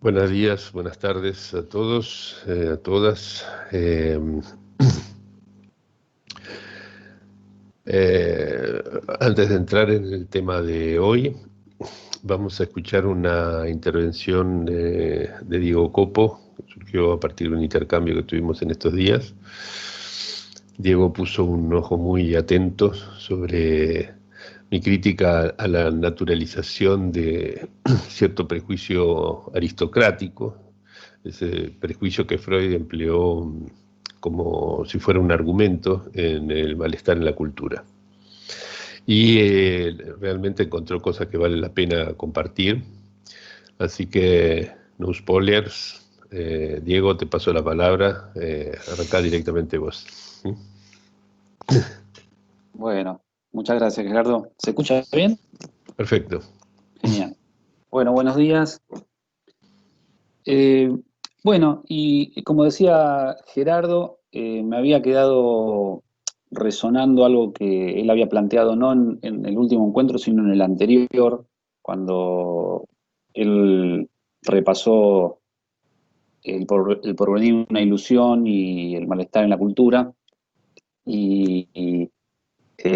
Buenos días, buenas tardes a todos, a todas. Antes de entrar en el tema de hoy, vamos a escuchar una intervención de Diego Copo, que surgió a partir de un intercambio que tuvimos en estos días. Diego puso un ojo muy atento sobre mi crítica a la naturalización de cierto prejuicio aristocrático, ese prejuicio que Freud empleó como si fuera un argumento en el malestar en la cultura. Y realmente encontró cosas que vale la pena compartir. Así que, no spoilers. Diego, te paso la palabra. Arrancá directamente vos. ¿Mm? Bueno, muchas gracias, Gerardo. ¿Se escucha bien? Perfecto. Genial. Bueno, buenos días. Eh, bueno, y como decía Gerardo, me había quedado resonando algo que él había planteado no en el último encuentro, sino en el anterior, cuando él repasó el porvenir, una ilusión y el malestar en la cultura.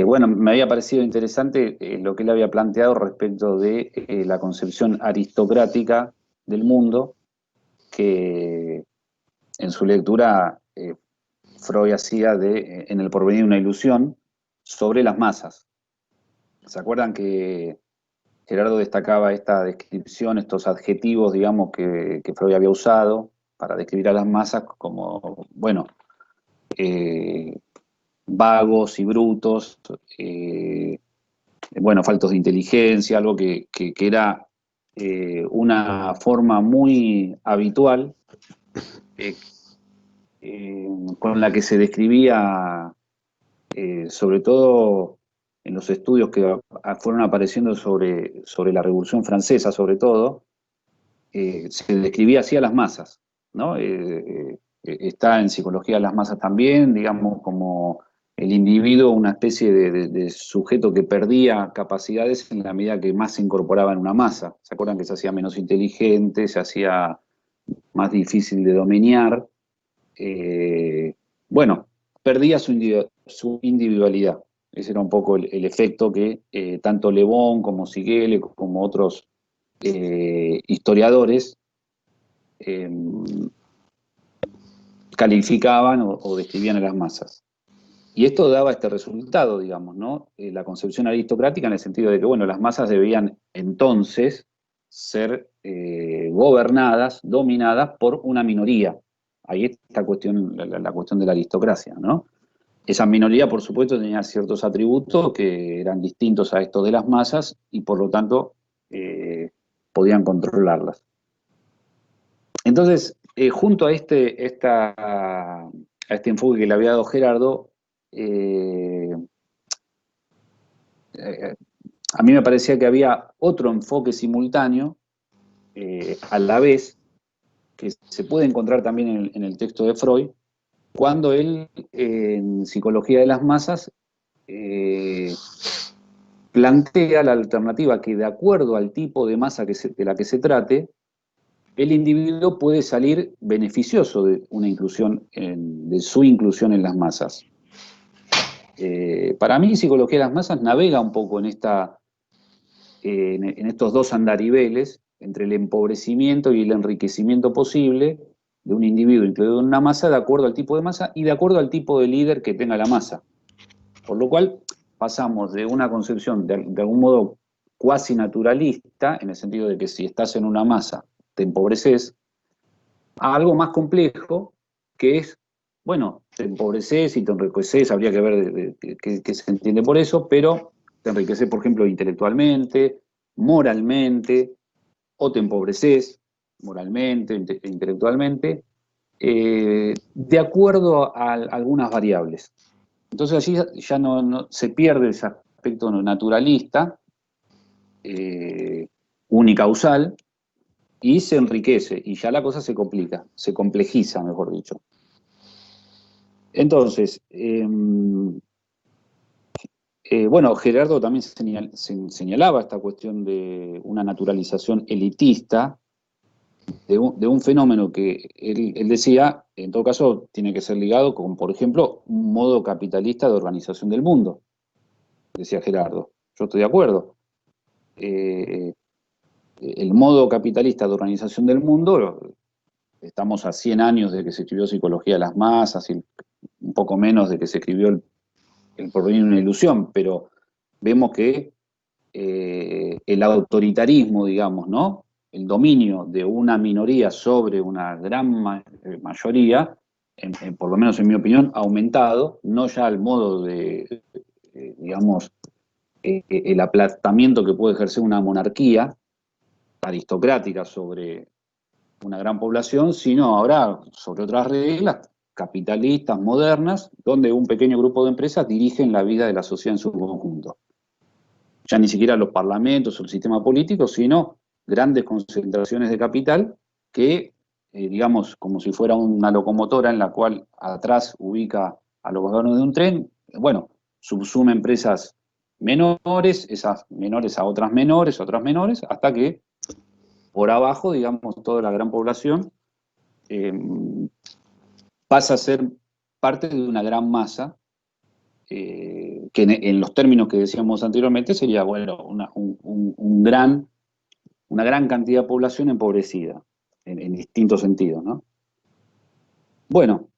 Bueno, me había parecido interesante lo que él había planteado respecto de la concepción aristocrática del mundo, que en su lectura Freud hacía en El porvenir una ilusión sobre las masas. ¿Se acuerdan que Gerardo destacaba esta descripción, estos adjetivos, digamos, que Freud había usado para describir a las masas como, bueno, eh, vagos y brutos, bueno, faltos de inteligencia, algo que era una forma muy habitual eh, con la que se describía, sobre todo en los estudios que fueron apareciendo sobre la Revolución Francesa, sobre todo, se describía así a las masas, ¿no? Está en psicología de las masas también, digamos, como el individuo, una especie de sujeto que perdía capacidades en la medida que más se incorporaba en una masa. ¿Se acuerdan que se hacía menos inteligente, se hacía más difícil de dominar? Eh, bueno, perdía su individualidad. Ese era un poco el efecto que tanto Le Bon como Siguele, como otros historiadores eh, calificaban o describían a las masas. Y esto daba este resultado, digamos, ¿no? La concepción aristocrática en el sentido de que, bueno, las masas debían entonces ser gobernadas, dominadas por una minoría. Ahí está la cuestión de la aristocracia, ¿no? Esa minoría, por supuesto, tenía ciertos atributos que eran distintos a estos de las masas y, por lo tanto, podían controlarlas. Entonces, junto a este enfoque que le había dado Gerardo, eh, eh, a mí me parecía que había otro enfoque simultáneo, a la vez, que se puede encontrar también en el texto de Freud, cuando él, en Psicología de las Masas, eh, plantea la alternativa que, de acuerdo al tipo de masa de la que se trate, el individuo puede salir beneficioso de una inclusión, de su inclusión en las masas. Para mí, Psicología de las Masas navega un poco en estos dos andariveles, entre el empobrecimiento y el enriquecimiento posible de un individuo incluido en una masa, de acuerdo al tipo de masa y de acuerdo al tipo de líder que tenga la masa. Por lo cual, pasamos de una concepción de algún modo cuasi naturalista, en el sentido de que si estás en una masa te empobreces, a algo más complejo, que es, bueno, te empobreces y te enriqueces, habría que ver qué se entiende por eso, pero te enriqueces, por ejemplo, intelectualmente, moralmente, o te empobreces moralmente, intelectualmente, de acuerdo a algunas variables. Entonces allí ya no se pierde ese aspecto naturalista, unicausal, y se enriquece, y ya la cosa se complica, se complejiza, mejor dicho. Entonces, bueno, Gerardo también señalaba esta cuestión de una naturalización elitista, de un fenómeno que él decía, en todo caso, tiene que ser ligado con, por ejemplo, un modo capitalista de organización del mundo, decía Gerardo. Yo estoy de acuerdo. Eh, el modo capitalista de organización del mundo, estamos a 100 años de que se escribió Psicología de las Masas, y un poco menos de que se escribió El porvenir de una ilusión, pero vemos que el autoritarismo, digamos, ¿no? El dominio de una minoría sobre una gran mayoría, por lo menos en mi opinión, ha aumentado, no ya al modo de, digamos, el aplastamiento que puede ejercer una monarquía aristocrática sobre una gran población, sino ahora sobre otras reglas capitalistas, modernas, donde un pequeño grupo de empresas dirigen la vida de la sociedad en su conjunto. Ya ni siquiera los parlamentos o el sistema político, sino grandes concentraciones de capital que, digamos, como si fuera una locomotora en la cual atrás ubica a los vagones de un tren, bueno, subsume empresas menores, esas menores a otras menores, hasta que por abajo, digamos, toda la gran población eh, pasa a ser parte de una gran masa que en los términos que decíamos anteriormente sería, bueno, una gran cantidad de población empobrecida, en distintos sentidos, ¿no? Bueno,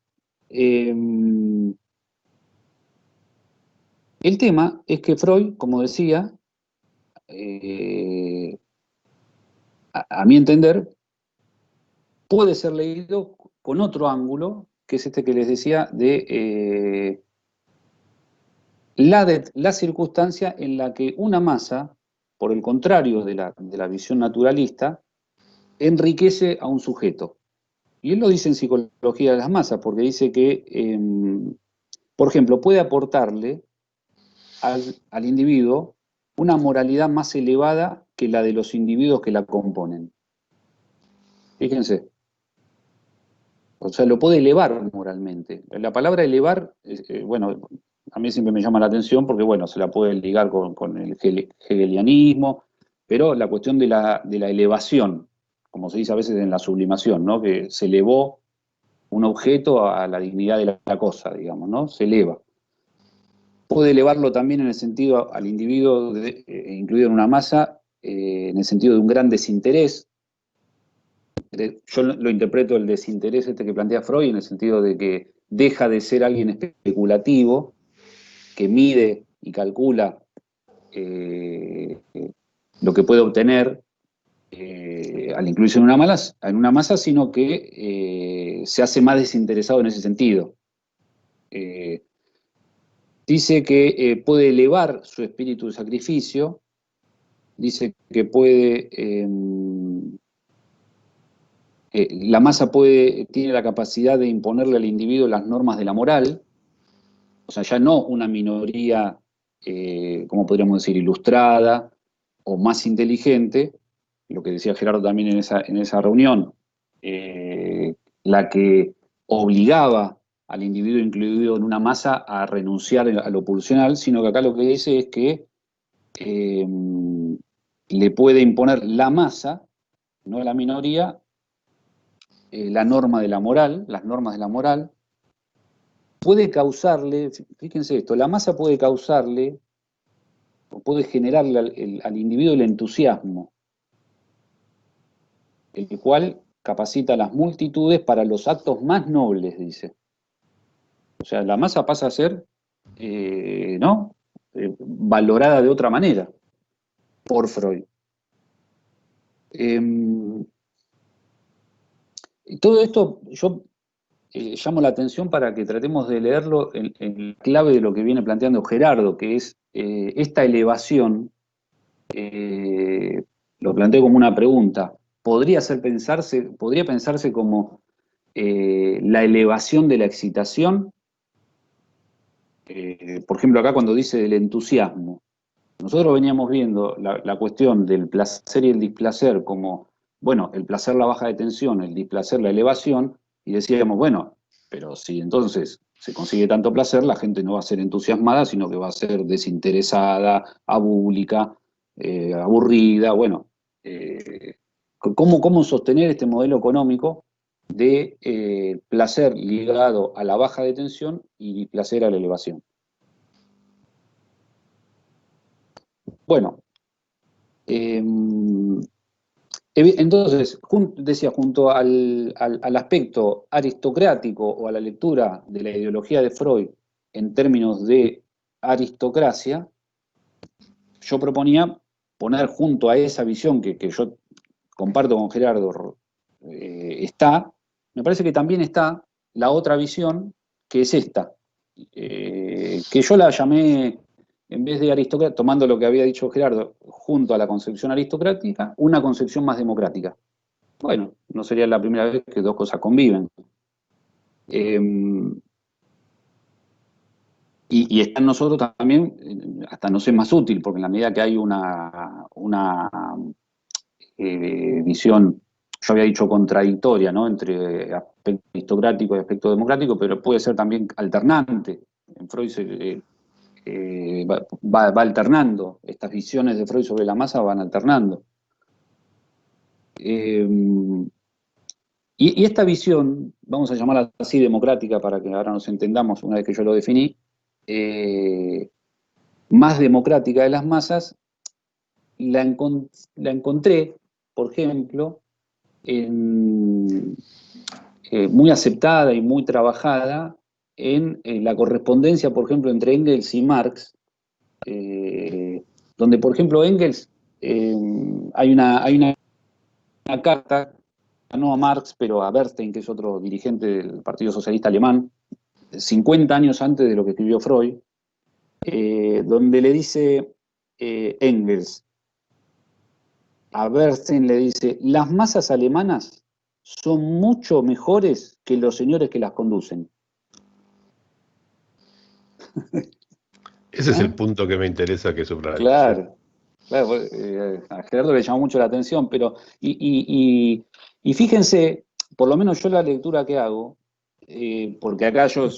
el tema es que Freud, como decía, eh, a mi entender, puede ser leído con otro ángulo, que es este que les decía, de la circunstancia en la que una masa, por el contrario de la visión naturalista, enriquece a un sujeto. Y él lo dice en Psicología de las Masas, porque dice que, por ejemplo, puede aportarle al individuo una moralidad más elevada que la de los individuos que la componen. Fíjense. O sea, lo puede elevar moralmente. La palabra elevar, bueno, a mí siempre me llama la atención porque, bueno, se la puede ligar con el hegelianismo, pero la cuestión de la elevación, como se dice a veces en la sublimación, ¿no? Que se elevó un objeto a la dignidad de la cosa, digamos, ¿no? Se eleva. Puede elevarlo también en el sentido al individuo, incluido en una masa, en el sentido de un gran desinterés. Yo lo interpreto el desinterés este que plantea Freud en el sentido de que deja de ser alguien especulativo, que mide y calcula lo que puede obtener al incluirse en una masa, sino que se hace más desinteresado en ese sentido. Dice que puede elevar su espíritu de sacrificio, dice que puede... la masa tiene la capacidad de imponerle al individuo las normas de la moral, o sea, ya no una minoría, como podríamos decir, ilustrada o más inteligente, lo que decía Gerardo también en esa reunión, la que obligaba al individuo incluido en una masa a renunciar a lo pulsional, sino que acá lo que dice es que le puede imponer la masa, no la minoría, la norma de la moral, las normas de la moral, puede causarle, fíjense esto, la masa puede causarle o puede generarle al individuo el entusiasmo, el cual capacita a las multitudes para los actos más nobles, dice. O sea, la masa pasa a ser, ¿no? Valorada de otra manera por Freud. Todo esto yo llamo la atención para que tratemos de leerlo en clave de lo que viene planteando Gerardo, que es esta elevación, lo planteo como una pregunta, podría pensarse como la elevación de la excitación? Por ejemplo, acá cuando dice del entusiasmo, nosotros veníamos viendo la cuestión del placer y el displacer como, bueno, el placer la baja de tensión, el displacer la elevación, y decíamos, bueno, pero si entonces se consigue tanto placer, la gente no va a ser entusiasmada, sino que va a ser desinteresada, abúlica, aburrida, bueno. cómo sostener este modelo económico de placer ligado a la baja de tensión y placer a la elevación. Bueno, entonces, decía, junto al aspecto aristocrático o a la lectura de la ideología de Freud en términos de aristocracia, yo proponía poner junto a esa visión que yo comparto con Gerardo, me parece que también está la otra visión, que es esta, que yo la llamé, en vez de aristocrática, tomando lo que había dicho Gerardo, junto a la concepción aristocrática, una concepción más democrática. Bueno, no sería la primera vez que dos cosas conviven. Y está en nosotros también, hasta nos es más útil, porque en la medida que hay una visión, yo había dicho contradictoria, ¿no?, entre aspecto aristocrático y aspecto democrático, pero puede ser también alternante. En Freud va alternando, estas visiones de Freud sobre la masa van alternando. Y esta visión, vamos a llamarla así democrática para que ahora nos entendamos una vez que yo lo definí, más democrática de las masas, la encontré, por ejemplo, muy aceptada y muy trabajada en la correspondencia, por ejemplo, entre Engels y Marx, donde, por ejemplo, Engels, hay una carta, no a Marx, pero a Bernstein, que es otro dirigente del Partido Socialista Alemán, 50 años antes de lo que escribió Freud, donde le dice Engels, a Bernstein le dice, las masas alemanas son mucho mejores que los señores que las conducen. Ese es el punto que me interesa que subrayes. Claro, claro, a Gerardo le llamó mucho la atención, pero, y fíjense, por lo menos yo la lectura que hago, porque acá yo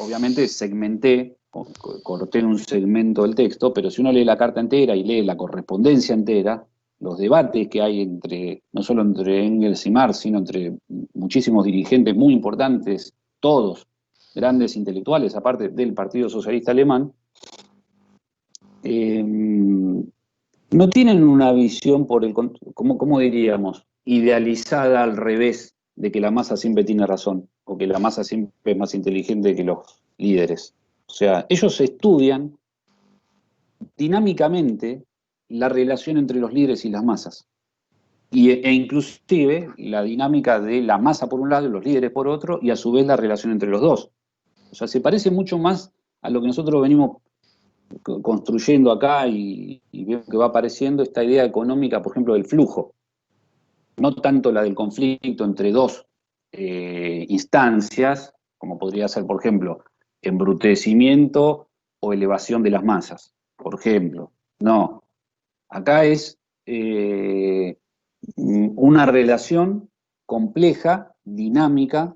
obviamente segmenté, corté en un segmento del texto, pero si uno lee la carta entera y lee la correspondencia entera, los debates que hay entre, no solo entre Engels y Marx, sino entre muchísimos dirigentes muy importantes, todos grandes intelectuales, aparte del Partido Socialista Alemán, no tienen una visión, ¿cómo diríamos?, idealizada al revés, de que la masa siempre tiene razón, o que la masa siempre es más inteligente que los líderes. O sea, ellos estudian dinámicamente la relación entre los líderes y las masas. E inclusive la dinámica de la masa por un lado y los líderes por otro, y a su vez la relación entre los dos. O sea, se parece mucho más a lo que nosotros venimos construyendo acá y veo que va apareciendo esta idea económica, por ejemplo, del flujo. No tanto la del conflicto entre dos instancias, como podría ser, por ejemplo, embrutecimiento o elevación de las masas, por ejemplo. No, acá es una relación compleja, dinámica,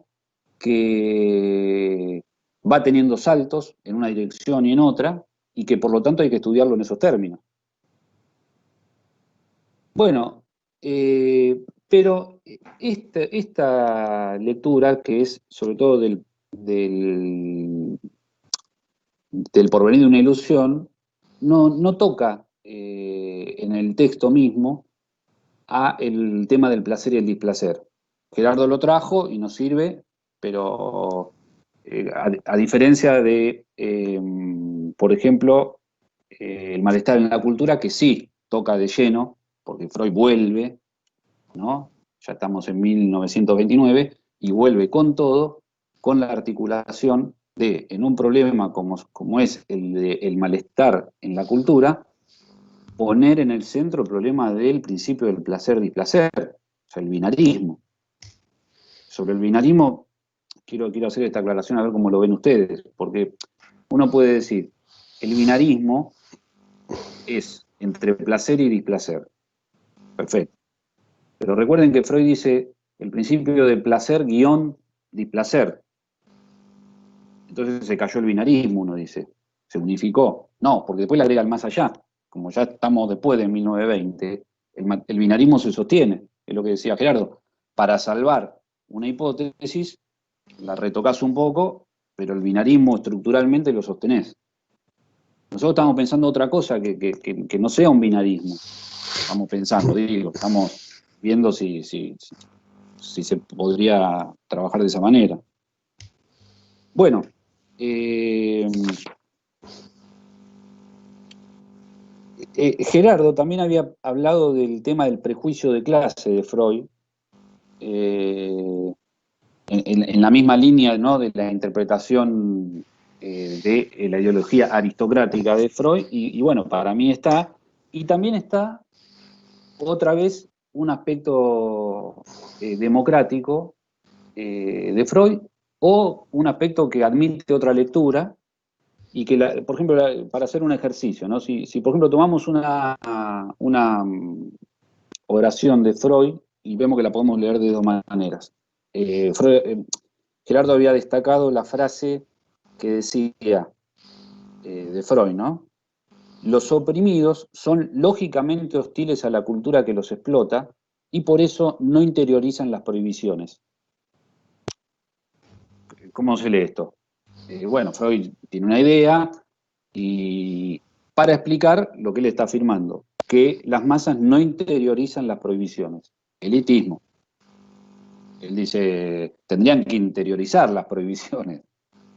que va teniendo saltos en una dirección y en otra, y que por lo tanto hay que estudiarlo en esos términos. Bueno, pero esta lectura, que es sobre todo del porvenir de una ilusión, no toca en el texto mismo a el tema del placer y el displacer. Gerardo lo trajo y nos sirve, pero a diferencia de, por ejemplo, el malestar en la cultura, que sí toca de lleno, porque Freud vuelve, ¿no? Ya estamos en 1929, y vuelve con todo, con la articulación de, en un problema como es el malestar en la cultura, poner en el centro el problema del principio del placer-displacer, o sea, el binarismo. Sobre el binarismo, quiero hacer esta aclaración a ver cómo lo ven ustedes, porque uno puede decir, el binarismo es entre placer y displacer. Perfecto. Pero recuerden que Freud dice el principio de placer-displacer. Entonces se cayó el binarismo, uno dice. Se unificó. No, porque después le agrega el más allá. Como ya estamos después de 1920, el binarismo se sostiene. es lo que decía Gerardo, para salvar una hipótesis, la retocás un poco, pero el binarismo estructuralmente lo sostenés. Nosotros estamos pensando otra cosa que no sea un binarismo. Estamos pensando, estamos viendo si se podría trabajar de esa manera. Bueno, Gerardo también había hablado del tema del prejuicio de clase de Freud, en la misma línea, ¿no?, de la interpretación de la ideología aristocrática de Freud, y bueno, para mí está, y también está otra vez un aspecto democrático de Freud, o un aspecto que admite otra lectura, y que, por ejemplo, para hacer un ejercicio, ¿no? Si por ejemplo tomamos una oración de Freud y vemos que la podemos leer de dos maneras. Gerardo había destacado la frase que decía de Freud, ¿no? Los oprimidos son lógicamente hostiles a la cultura que los explota y por eso no interiorizan las prohibiciones. ¿Cómo se lee esto? Bueno, Freud tiene una idea y para explicar lo que él está afirmando, que las masas no interiorizan las prohibiciones, elitismo. Él dice, tendrían que interiorizar las prohibiciones,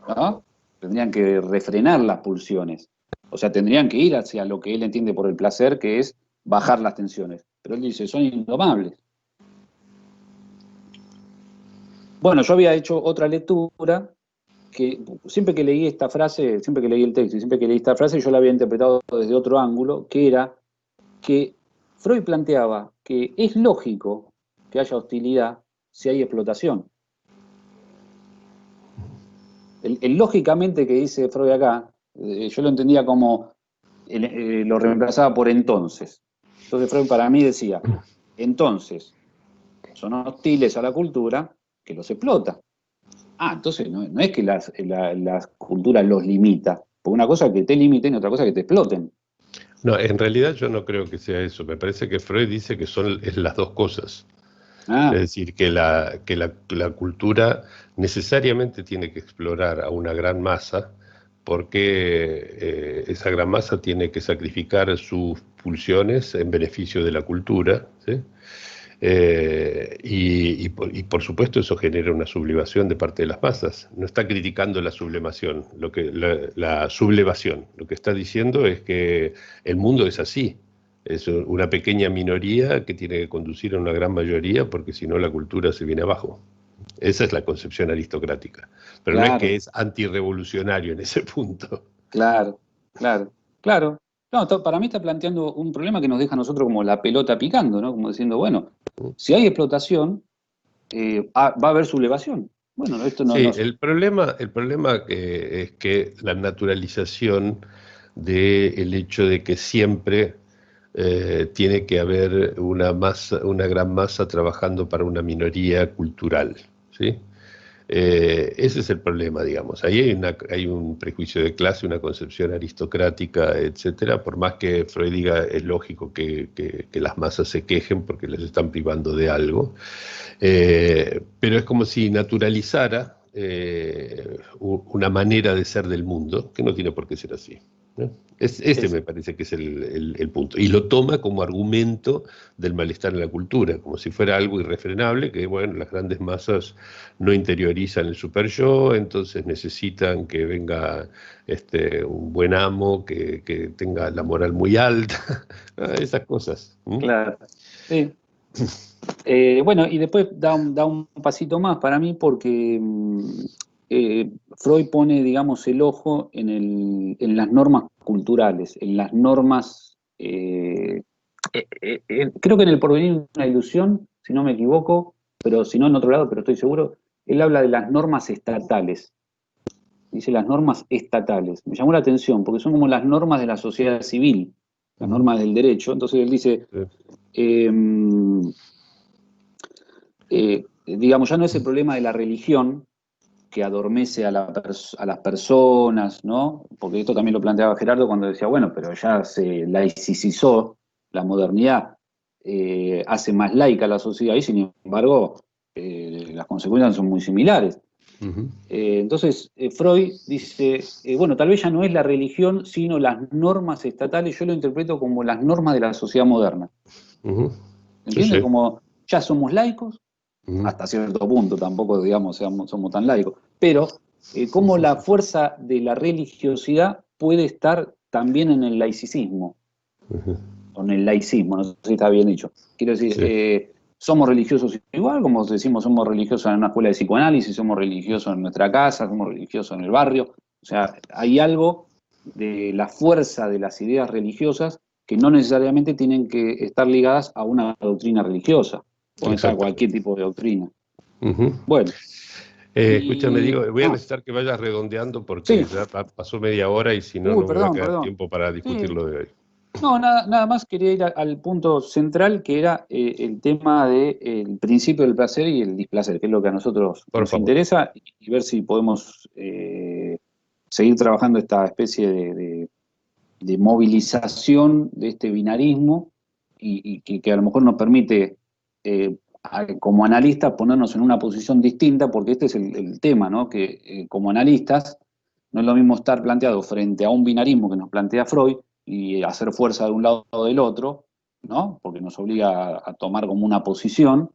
¿no? Tendrían que refrenar las pulsiones. O sea, tendrían que ir hacia lo que él entiende por el placer, que es bajar las tensiones. Pero él dice, son indomables. Bueno, yo había hecho otra lectura que siempre que leí esta frase, siempre que leí el texto y siempre que leí esta frase, yo la había interpretado desde otro ángulo, que era que Freud planteaba que es lógico que haya hostilidad si hay explotación. El lógicamente que dice Freud acá, yo lo entendía como, lo reemplazaba por entonces. Entonces Freud para mí decía, entonces, son hostiles a la cultura que los explota. Entonces no es que las culturas los limita, porque una cosa es que te limiten y otra cosa es que te exploten. No, en realidad yo no creo que sea eso. Me parece que Freud dice que es las dos cosas. Es decir, que la cultura necesariamente tiene que explorar a una gran masa, porque esa gran masa tiene que sacrificar sus pulsiones en beneficio de la cultura, ¿sí? Y por supuesto eso genera una sublevación de parte de las masas. No está criticando la sublevación, la sublevación. Lo que está diciendo es que el mundo es así. Es una pequeña minoría que tiene que conducir a una gran mayoría, porque si no la cultura se viene abajo. Esa es la concepción aristocrática. Pero no es que Claro, es antirrevolucionario en ese punto. claro, claro, claro. No, para mí está planteando un problema que nos deja a nosotros como la pelota picando, ¿no? Como diciendo, bueno, si hay explotación, va a haber sublevación. Bueno, esto no. Sí, el problema es que la naturalización del hecho de que siempre tiene que haber una gran masa trabajando para una minoría cultural, ¿sí? Ese es el problema, digamos. Ahí hay un prejuicio de clase, una concepción aristocrática, etcétera. Por más que Freud diga es lógico que las masas se quejen porque les están privando de algo, pero es como si naturalizara una manera de ser del mundo que no tiene por qué ser así, ¿no? Ese Es, me parece que es el punto. Y lo toma como argumento del malestar en la cultura, como si fuera algo irrefrenable, que bueno, las grandes masas no interiorizan el super yo, entonces necesitan que venga un buen amo, que tenga la moral muy alta, esas cosas. claro. Sí. Bueno, y después da un pasito más para mí porque Freud pone, digamos, el ojo en las normas culturales, en las normas, creo que en El porvenir de una ilusión, si no me equivoco, pero si no en otro lado, pero estoy seguro, él habla de las normas estatales. Dice las normas estatales. Me llamó la atención porque son como las normas de la sociedad civil, las Ujú. normas del derecho. Entonces él dice, Sí. eh, digamos, ya no es el problema de la religión que adormece a las personas, ¿no? Porque esto también lo planteaba Gerardo cuando decía, bueno, pero ya se laicizó la modernidad. hace más laica la sociedad y sin embargo las consecuencias son muy similares. Entonces, Freud dice, bueno, tal vez ya no es la religión, sino las normas estatales, yo lo interpreto como las normas de la sociedad moderna. Sí, ¿Entiendes? sí. Como ya somos laicos, hasta cierto punto, tampoco, digamos, somos tan laicos, pero cómo la fuerza de la religiosidad puede estar también en el laicismo, o en el laicismo, no sé si está bien dicho. Quiero decir, Sí. somos religiosos igual, como decimos, somos religiosos en una escuela de psicoanálisis, somos religiosos en nuestra casa, somos religiosos en el barrio. O sea, hay algo de la fuerza de las ideas religiosas que no necesariamente tienen que estar ligadas a una doctrina religiosa. Pueden estar cualquier Exactamente. tipo de doctrina. Ujú. Bueno, Escúchame, y... digo, voy a Ah, necesitar que vayas redondeando porque sí. ya pasó media hora y si no, Uy, no me va a perdón, quedar perdón. tiempo para discutir Sí. lo de hoy. No, nada más quería ir al punto central que era el tema del principio del placer y el displacer, que es lo que a nosotros Por nos favor. interesa y ver si podemos seguir trabajando esta especie de movilización de este binarismo y que a lo mejor nos permite, como analistas, ponernos en una posición distinta, porque este es el tema, ¿no? Que como analistas no es lo mismo estar planteado frente a un binarismo que nos plantea Freud y hacer fuerza de un lado o del otro, ¿no? Porque nos obliga a tomar como una posición,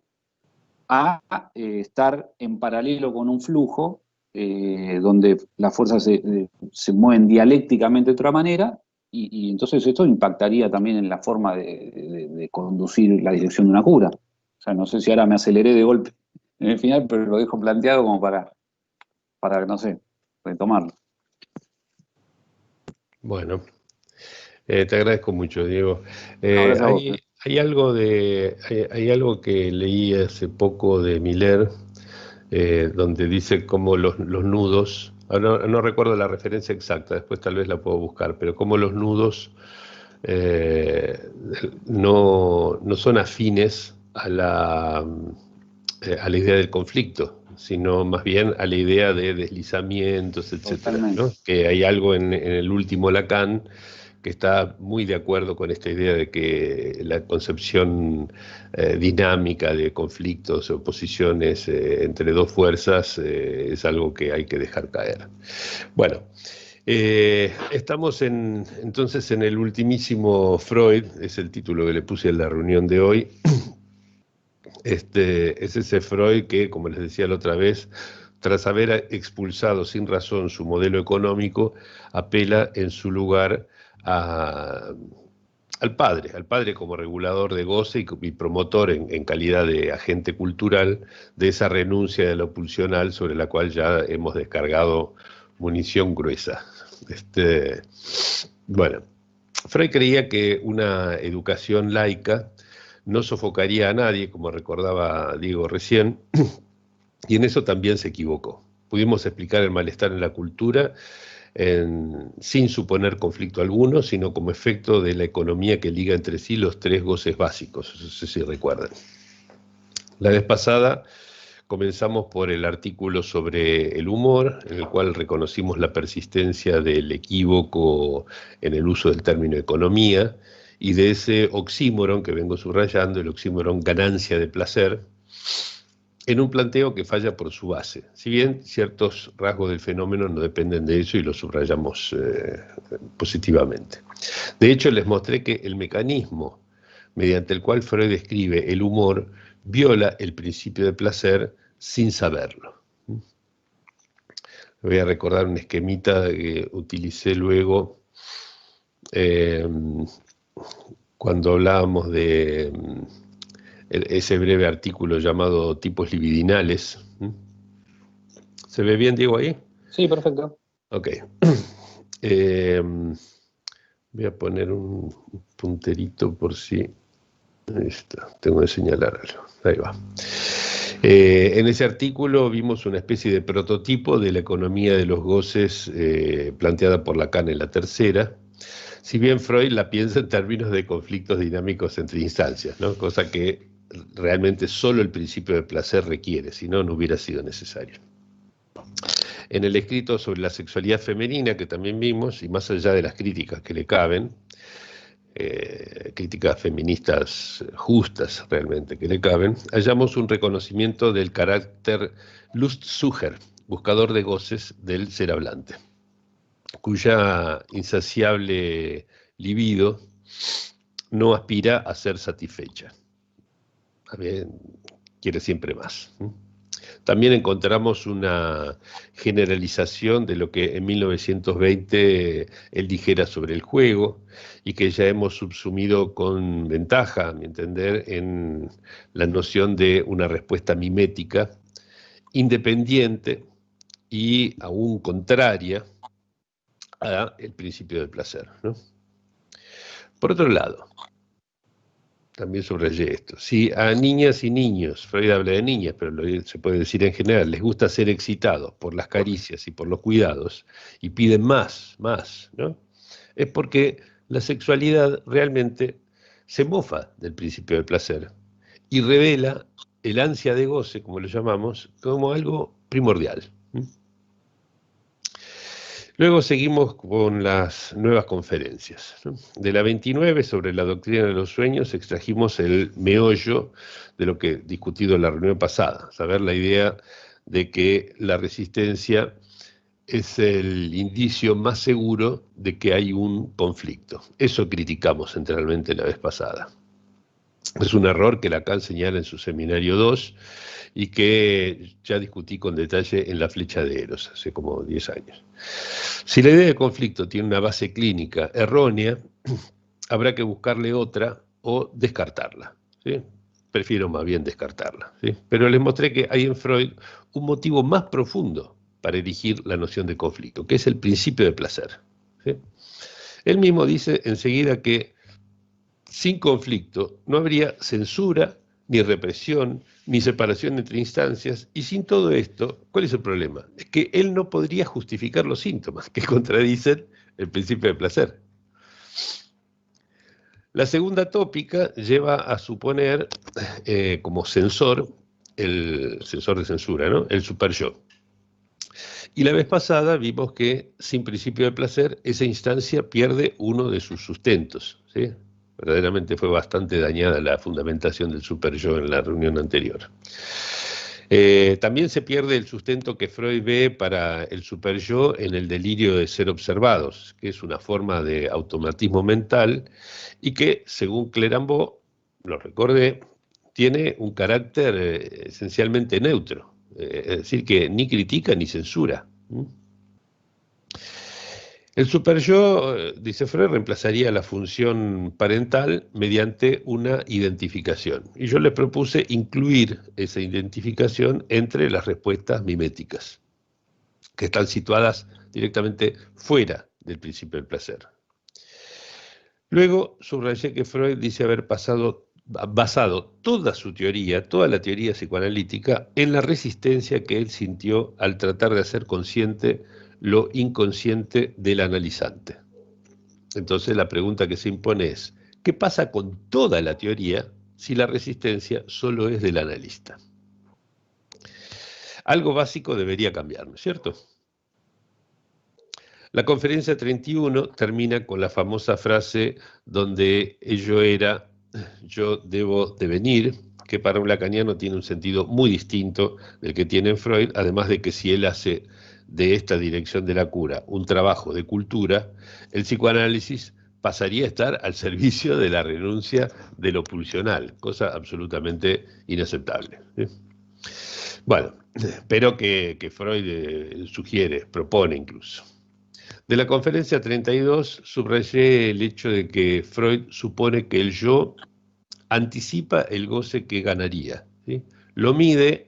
a estar en paralelo con un flujo donde las fuerzas se mueven dialécticamente de otra manera, y entonces esto impactaría también en la forma de conducir la dirección de una cura. O sea, no sé si ahora me aceleré de golpe en el final, pero lo dejo planteado como para no sé, retomarlo. Bueno, te agradezco mucho, Diego. No, Eh, gracias a vos. hay, hay algo que leí hace poco de Miller, donde dice cómo los nudos, ahora no recuerdo la referencia exacta, después tal vez la puedo buscar, pero cómo los nudos eh, no son afines a la idea del conflicto, sino más bien a la idea de deslizamientos, etcétera, Totalmente. ¿no? Que hay algo en el último Lacan que está muy de acuerdo con esta idea de que la concepción dinámica de conflictos, oposiciones entre dos fuerzas es algo que hay que dejar caer. Bueno, estamos entonces en el ultimísimo Freud, es el título que le puse a la reunión de hoy. Es ese Freud que, como les decía la otra vez, tras haber expulsado sin razón su modelo económico, apela en su lugar a, al padre como regulador de goce y promotor en calidad de agente cultural de esa renuncia de lo pulsional sobre la cual ya hemos descargado munición gruesa. Bueno, Freud creía que una educación laica no sofocaría a nadie, como recordaba Diego recién, y en eso también se equivocó. Pudimos explicar el malestar en la cultura sin suponer conflicto alguno, sino como efecto de la economía que liga entre sí los tres goces básicos, no sé si recuerdan. La vez pasada comenzamos por el artículo sobre el humor, en el cual reconocimos la persistencia del equívoco en el uso del término economía y de ese oxímoron que vengo subrayando, el oxímoron ganancia de placer, en un planteo que falla por su base. Si bien ciertos rasgos del fenómeno no dependen de eso y lo subrayamos positivamente. De hecho, les mostré que el mecanismo mediante el cual Freud describe el humor viola el principio de placer sin saberlo. Voy a recordar un esquemita que utilicé luego eh, cuando hablábamos de ese breve artículo llamado tipos libidinales. ¿Se ve bien, Diego, ahí? Sí, perfecto. Ok. Eh, voy a poner un punterito por si... Ahí está, tengo que señalar algo. Ahí va. En ese artículo vimos una especie de prototipo de la economía de los goces planteada por Lacan en la tercera, si bien Freud la piensa en términos de conflictos dinámicos entre instancias, ¿no? Cosa que realmente solo el principio de placer requiere, si no, no hubiera sido necesario. En el escrito sobre la sexualidad femenina, que también vimos, y más allá de las críticas que le caben, críticas feministas justas realmente que le caben, hallamos un reconocimiento del carácter Lustsucher, buscador de goces del ser hablante, cuya insaciable libido no aspira a ser satisfecha. También quiere siempre más. También encontramos una generalización de lo que en 1920 él dijera sobre el juego y que ya hemos subsumido con ventaja, a mi entender, en la noción de una respuesta mimética, independiente y aún contraria al principio del placer, ¿no? Por otro lado, también subrayé esto, si a niñas y niños, Freud habla de niñas, pero se puede decir en general, les gusta ser excitados por las caricias y por los cuidados, y piden más, ¿no? Es porque la sexualidad realmente se mofa del principio del placer y revela el ansia de goce, como lo llamamos, como algo primordial. Luego seguimos con las nuevas conferencias, ¿no? De la 29 sobre la doctrina de los sueños extrajimos el meollo de lo que discutido en la reunión pasada, saber la idea de que la resistencia es el indicio más seguro de que hay un conflicto. Eso criticamos centralmente la vez pasada. Es un error que Lacan señala en su seminario 2 y que ya discutí con detalle en La flecha de Eros, hace como 10 años. Si la idea de conflicto tiene una base clínica errónea, habrá que buscarle otra o descartarla, ¿sí? Prefiero más bien descartarla, ¿sí? Pero les mostré que hay en Freud un motivo más profundo para erigir la noción de conflicto, que es el principio de placer, ¿sí? Él mismo dice enseguida que sin conflicto no habría censura, ni represión, ni separación entre instancias, y sin todo esto, ¿cuál es el problema? Es que él no podría justificar los síntomas que contradicen el principio de placer. La segunda tópica lleva a suponer como censor, el censor de censura, ¿no? El superyo. Y la vez pasada vimos que sin principio de placer esa instancia pierde uno de sus sustentos, ¿sí? Verdaderamente fue bastante dañada la fundamentación del superyo en la reunión anterior. También se pierde el sustento que Freud ve para el superyo en el delirio de ser observados, que es una forma de automatismo mental y que, según Clérambault, lo recordé, tiene un carácter esencialmente neutro, es decir, que ni critica ni censura. El superyo, dice Freud, reemplazaría la función parental mediante una identificación. Y yo les propuse incluir esa identificación entre las respuestas miméticas, que están situadas directamente fuera del principio del placer. Luego subrayé que Freud dice haber basado toda su teoría, toda la teoría psicoanalítica, en la resistencia que él sintió al tratar de hacer consciente lo inconsciente del analizante. Entonces la pregunta que se impone es, ¿qué pasa con toda la teoría si la resistencia solo es del analista? Algo básico debería cambiar, ¿no es cierto? La conferencia 31 termina con la famosa frase donde ello era, yo debo devenir, que para un lacaniano tiene un sentido muy distinto del que tiene Freud, además de que si él hace de esta dirección de la cura un trabajo de cultura, el psicoanálisis pasaría a estar al servicio de la renuncia de lo pulsional, cosa absolutamente inaceptable, ¿sí? Bueno, pero que Freud sugiere, propone incluso. De la conferencia 32 subrayé el hecho de que Freud supone que el yo anticipa el goce que ganaría, ¿sí? Lo mide,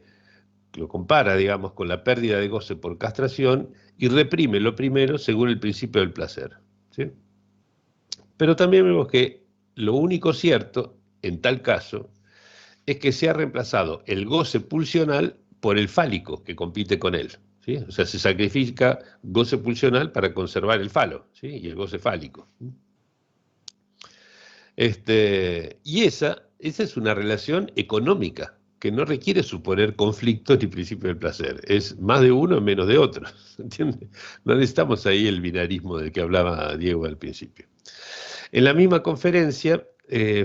lo compara, digamos, con la pérdida de goce por castración y reprime lo primero según el principio del placer, ¿sí? Pero también vemos que lo único cierto, en tal caso, es que se ha reemplazado el goce pulsional por el fálico que compite con él, ¿sí? O sea, se sacrifica goce pulsional para conservar el falo, ¿sí? Y el goce fálico. Y esa es una relación económica, que no requiere suponer conflictos ni principio del placer. Es más de uno menos de otro, ¿entiende? No necesitamos ahí el binarismo del que hablaba Diego al principio. En la misma conferencia,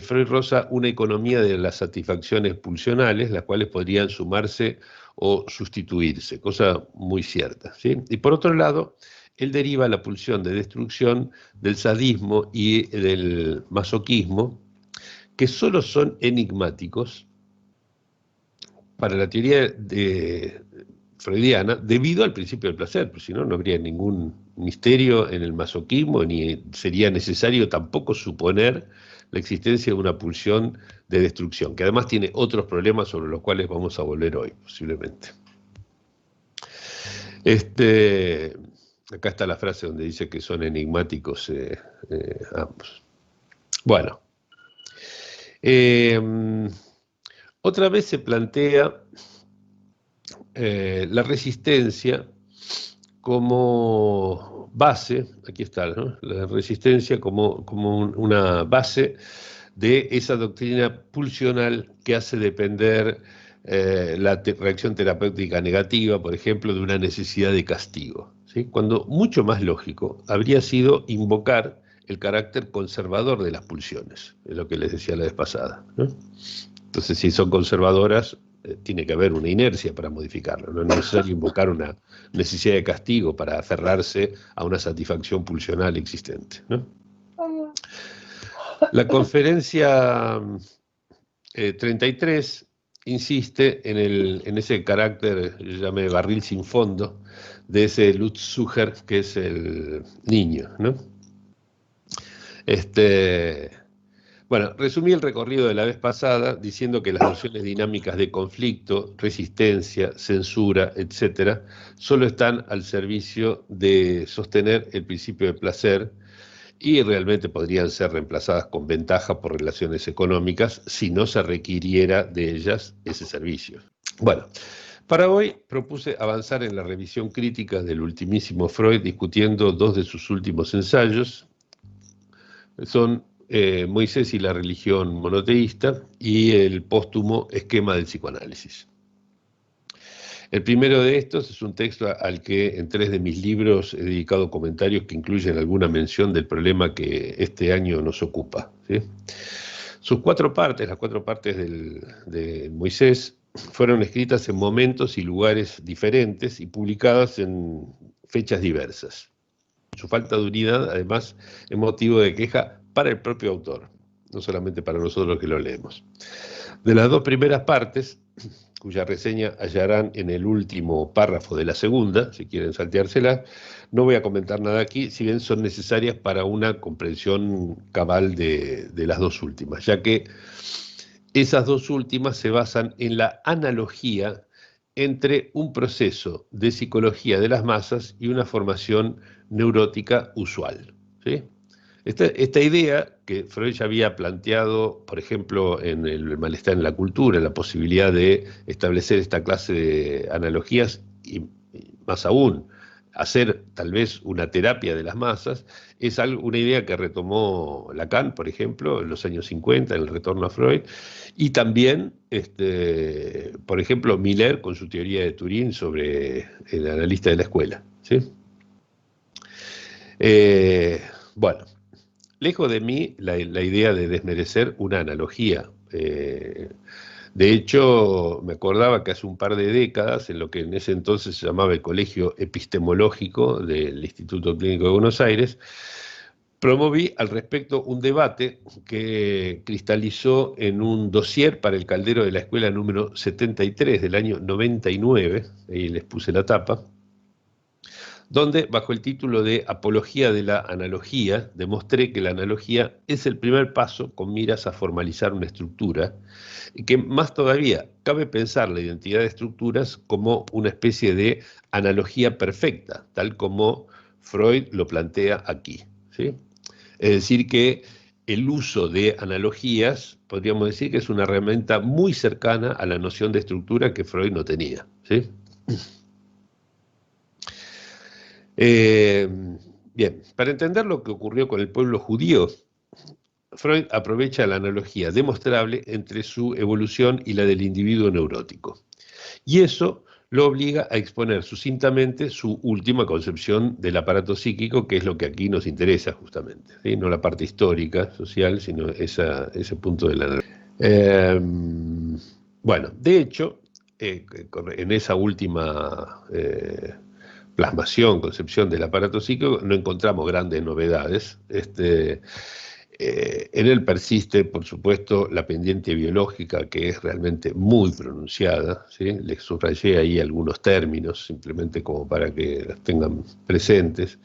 Freud roza una economía de las satisfacciones pulsionales, las cuales podrían sumarse o sustituirse, cosa muy cierta, ¿sí? Y por otro lado, él deriva la pulsión de destrucción del sadismo y del masoquismo, que solo son enigmáticos para la teoría freudiana debido al principio del placer, porque si no, no habría ningún misterio en el masoquismo, ni sería necesario tampoco suponer la existencia de una pulsión de destrucción, que además tiene otros problemas sobre los cuales vamos a volver hoy, posiblemente. Acá está la frase donde dice que son enigmáticos ambos. Bueno, otra vez se plantea la resistencia como base, aquí está, ¿no? La resistencia como una base de esa doctrina pulsional que hace depender la reacción terapéutica negativa, por ejemplo, de una necesidad de castigo, ¿sí? Cuando mucho más lógico habría sido invocar el carácter conservador de las pulsiones, es lo que les decía la vez pasada, ¿no? Entonces, si son conservadoras, tiene que haber una inercia para modificarlo, no es necesario invocar una necesidad de castigo para aferrarse a una satisfacción pulsional existente, ¿no? La conferencia 33 insiste en ese carácter, yo llamé barril sin fondo, de ese Lutzucher que es el niño, ¿no? Bueno, resumí el recorrido de la vez pasada diciendo que las nociones dinámicas de conflicto, resistencia, censura, etcétera, solo están al servicio de sostener el principio de placer y realmente podrían ser reemplazadas con ventaja por relaciones económicas si no se requiriera de ellas ese servicio. Bueno, para hoy propuse avanzar en la revisión crítica del ultimísimo Freud discutiendo dos de sus últimos ensayos. Son Moisés y la religión monoteísta y el póstumo Esquema del psicoanálisis. El primero de estos es un texto al que en 3 de mis libros he dedicado comentarios que incluyen alguna mención del problema que este año nos ocupa, ¿sí? Sus 4 partes, las 4 partes de Moisés, fueron escritas en momentos y lugares diferentes y publicadas en fechas diversas. Su falta de unidad, además, es motivo de queja para el propio autor, no solamente para nosotros que lo leemos. De las 2 primeras partes, cuya reseña hallarán en el último párrafo de la segunda, si quieren salteársela, no voy a comentar nada aquí, si bien son necesarias para una comprensión cabal de las 2 últimas, ya que esas 2 últimas se basan en la analogía entre un proceso de psicología de las masas y una formación neurótica usual, ¿sí? Esta idea que Freud ya había planteado, por ejemplo, en el malestar en la cultura, la posibilidad de establecer esta clase de analogías y más aún, hacer tal vez una terapia de las masas, es una idea que retomó Lacan, por ejemplo, en los años 50, en el retorno a Freud, y también, por ejemplo, Miller con su teoría de Turing sobre el analista de la escuela, ¿sí? Bueno, lejos de mí la idea de desmerecer una analogía. De hecho, me acordaba que hace un par de décadas, en lo que en ese entonces se llamaba el Colegio Epistemológico del Instituto Clínico de Buenos Aires, promoví al respecto un debate que cristalizó en un dossier para el caldero de la escuela número 73 del año 99, ahí les puse la tapa, donde, bajo el título de Apología de la Analogía, demostré que la analogía es el primer paso con miras a formalizar una estructura, y que más todavía cabe pensar la identidad de estructuras como una especie de analogía perfecta, tal como Freud lo plantea aquí, ¿sí? Es decir, que el uso de analogías, podríamos decir que es una herramienta muy cercana a la noción de estructura que Freud no tenía, ¿sí? Bien, para entender lo que ocurrió con el pueblo judío, Freud aprovecha la analogía demostrable entre su evolución y la del individuo neurótico. Y eso lo obliga a exponer sucintamente su última concepción del aparato psíquico, que es lo que aquí nos interesa justamente, ¿sí? No la parte histórica, social, sino ese punto de la... bueno, de hecho, en esa última plasmación, concepción del aparato psíquico, no encontramos grandes novedades. En él persiste, por supuesto, la pendiente biológica, que es realmente muy pronunciada, ¿sí? Le subrayé ahí algunos términos, simplemente como para que las tengan presentes.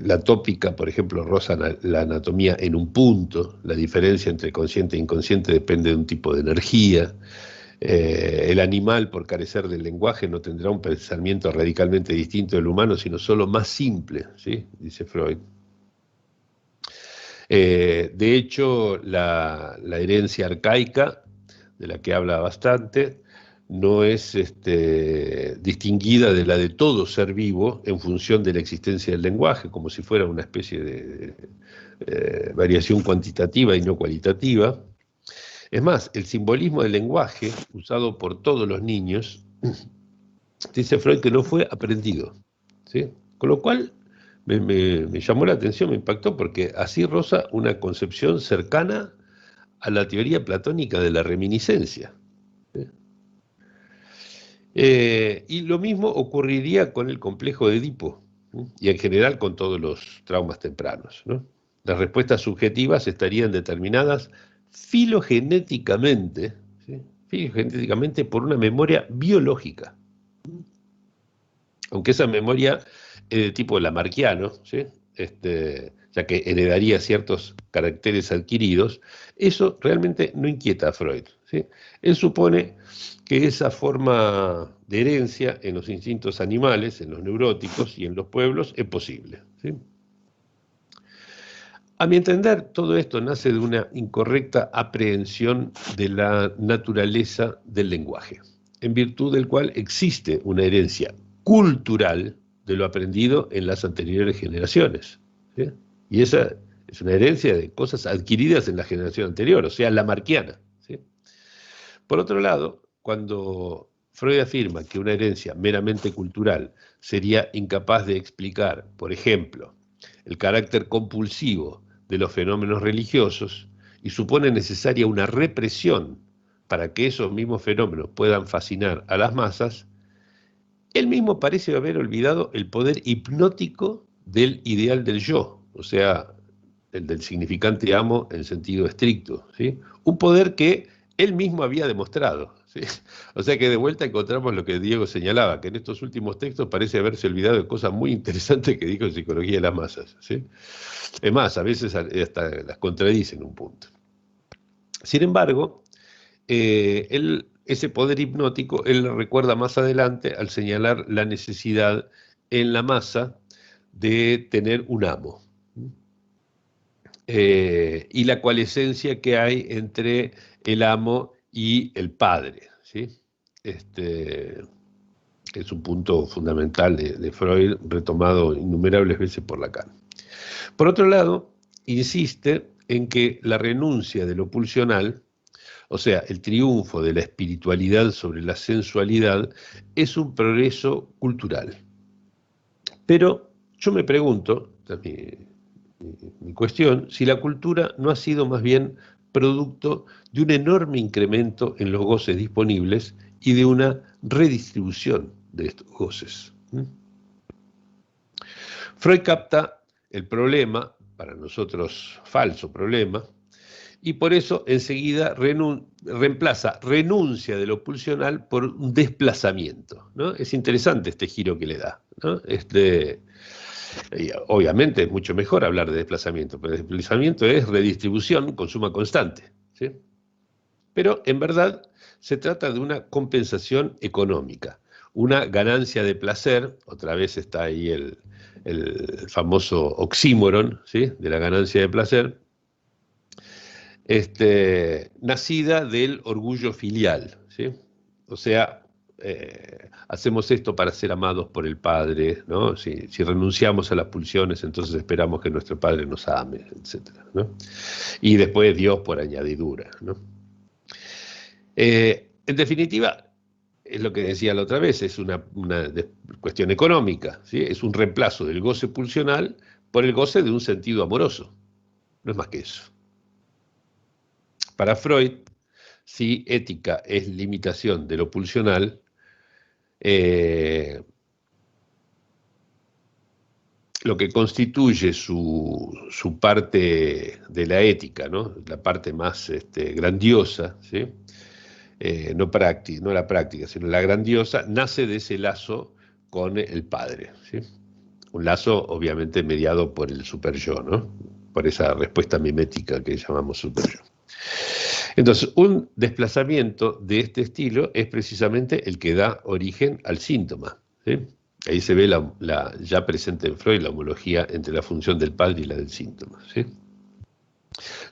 La tópica, por ejemplo, roza la anatomía en un punto, la diferencia entre consciente e inconsciente depende de un tipo de energía. El animal, por carecer del lenguaje, no tendrá un pensamiento radicalmente distinto del humano, sino solo más simple, ¿sí? Dice Freud. De hecho, la herencia arcaica, de la que habla bastante, no es distinguida de la de todo ser vivo en función de la existencia del lenguaje, como si fuera una especie de variación cuantitativa y no cualitativa. Es más, el simbolismo del lenguaje, usado por todos los niños, dice Freud que no fue aprendido, ¿sí? Con lo cual me llamó la atención, me impactó, porque así roza una concepción cercana a la teoría platónica de la reminiscencia, ¿sí? Y lo mismo ocurriría con el complejo de Edipo, ¿sí? Y en general con todos los traumas tempranos, ¿no? Las respuestas subjetivas estarían determinadas filogenéticamente, ¿sí? Filogenéticamente por una memoria biológica, aunque esa memoria es de tipo lamarckiano, ¿sí? Ya que heredaría ciertos caracteres adquiridos, eso realmente no inquieta a Freud, ¿sí? Él supone que esa forma de herencia en los instintos animales, en los neuróticos y en los pueblos es posible, ¿sí? A mi entender, todo esto nace de una incorrecta aprehensión de la naturaleza del lenguaje, en virtud del cual existe una herencia cultural de lo aprendido en las anteriores generaciones, ¿sí? Y esa es una herencia de cosas adquiridas en la generación anterior, o sea, lamarckiana, ¿sí? Por otro lado, cuando Freud afirma que una herencia meramente cultural sería incapaz de explicar, por ejemplo, el carácter compulsivo de los fenómenos religiosos y supone necesaria una represión para que esos mismos fenómenos puedan fascinar a las masas, él mismo parece haber olvidado el poder hipnótico del ideal del yo, o sea, el del significante amo en sentido estricto, ¿sí? Un poder que él mismo había demostrado, ¿sí? O sea que de vuelta encontramos lo que Diego señalaba, que en estos últimos textos parece haberse olvidado de cosas muy interesantes que dijo en Psicología de las Masas, ¿sí? Es más, a veces hasta las contradice en un punto. Sin embargo, ese poder hipnótico, él lo recuerda más adelante al señalar la necesidad en la masa de tener un amo. Y la coalescencia que hay entre el amo y el padre, ¿sí? Es un punto fundamental de Freud, retomado innumerables veces por Lacan. Por otro lado, insiste en que la renuncia de lo pulsional, o sea, el triunfo de la espiritualidad sobre la sensualidad, es un progreso cultural. Pero yo me pregunto, mi cuestión, si la cultura no ha sido más bien producto de un enorme incremento en los goces disponibles y de una redistribución de estos goces. Freud capta el problema, para nosotros falso problema, y por eso enseguida renuncia de lo pulsional por un desplazamiento, ¿no? Es interesante este giro que le da, ¿no? Y obviamente es mucho mejor hablar de desplazamiento, pero desplazamiento es redistribución con suma constante, ¿sí? Pero en verdad se trata de una compensación económica, una ganancia de placer, otra vez está ahí el famoso oxímoron, ¿sí? De la ganancia de placer, nacida del orgullo filial, ¿sí? O sea, hacemos esto para ser amados por el Padre, ¿no? Si renunciamos a las pulsiones, entonces esperamos que nuestro Padre nos ame, etc., ¿no? Y después Dios por añadidura, ¿no? En definitiva, es lo que decía la otra vez, es una cuestión económica, ¿sí? Es un reemplazo del goce pulsional por el goce de un sentido amoroso. No es más que eso. Para Freud, si ética es limitación de lo pulsional, lo que constituye su parte de la ética, ¿no? La parte más grandiosa, ¿sí? No la práctica, sino la grandiosa, nace de ese lazo con el padre, ¿sí? Un lazo obviamente mediado por el superyo, ¿no? Por esa respuesta mimética que llamamos superyo. Entonces, un desplazamiento de este estilo es precisamente el que da origen al síntoma, ¿sí? Ahí se ve ya presente en Freud la homología entre la función del padre y la del síntoma, ¿sí?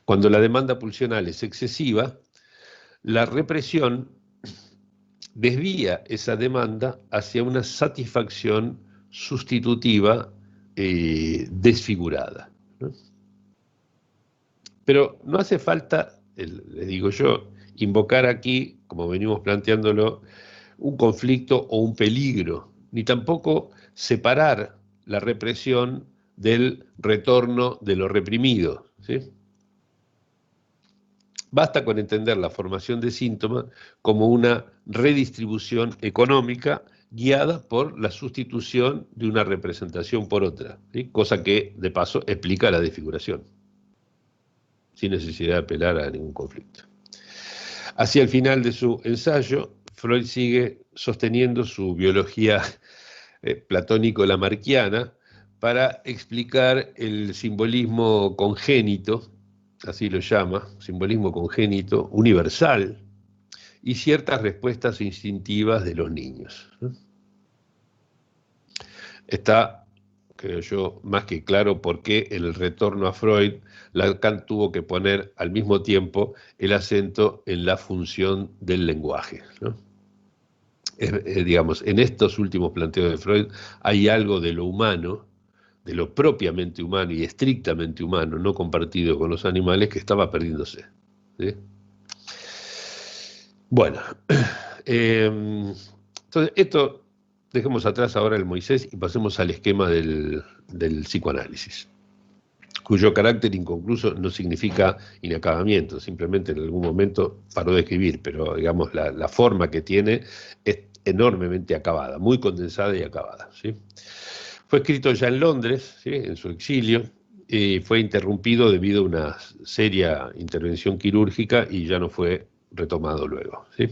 Cuando la demanda pulsional es excesiva, la represión desvía esa demanda hacia una satisfacción sustitutiva desfigurada, ¿no? Pero no hace falta, les digo yo, invocar aquí, como venimos planteándolo, un conflicto o un peligro, ni tampoco separar la represión del retorno de lo reprimido, ¿sí? Basta con entender la formación de síntomas como una redistribución económica guiada por la sustitución de una representación por otra, ¿sí? Cosa que, de paso, explica la desfiguración, sin necesidad de apelar a ningún conflicto. Hacia el final de su ensayo, Freud sigue sosteniendo su biología platónico-lamarquiana para explicar el simbolismo congénito, así lo llama, simbolismo congénito, universal, y ciertas respuestas instintivas de los niños, ¿no? Está, creo yo, más que claro por qué en el retorno a Freud, Lacan tuvo que poner al mismo tiempo el acento en la función del lenguaje, ¿no? Digamos, en estos últimos planteos de Freud hay algo de lo humano, de lo propiamente humano y estrictamente humano, no compartido con los animales, que estaba perdiéndose, ¿sí? Bueno, entonces esto dejemos atrás ahora el Moisés y pasemos al esquema del psicoanálisis, cuyo carácter inconcluso no significa inacabamiento, simplemente en algún momento paró de escribir, pero digamos la forma que tiene es enormemente acabada, muy condensada y acabada, ¿sí? Fue escrito ya en Londres, ¿sí?, en su exilio, y fue interrumpido debido a una seria intervención quirúrgica y ya no fue retomado luego, ¿sí?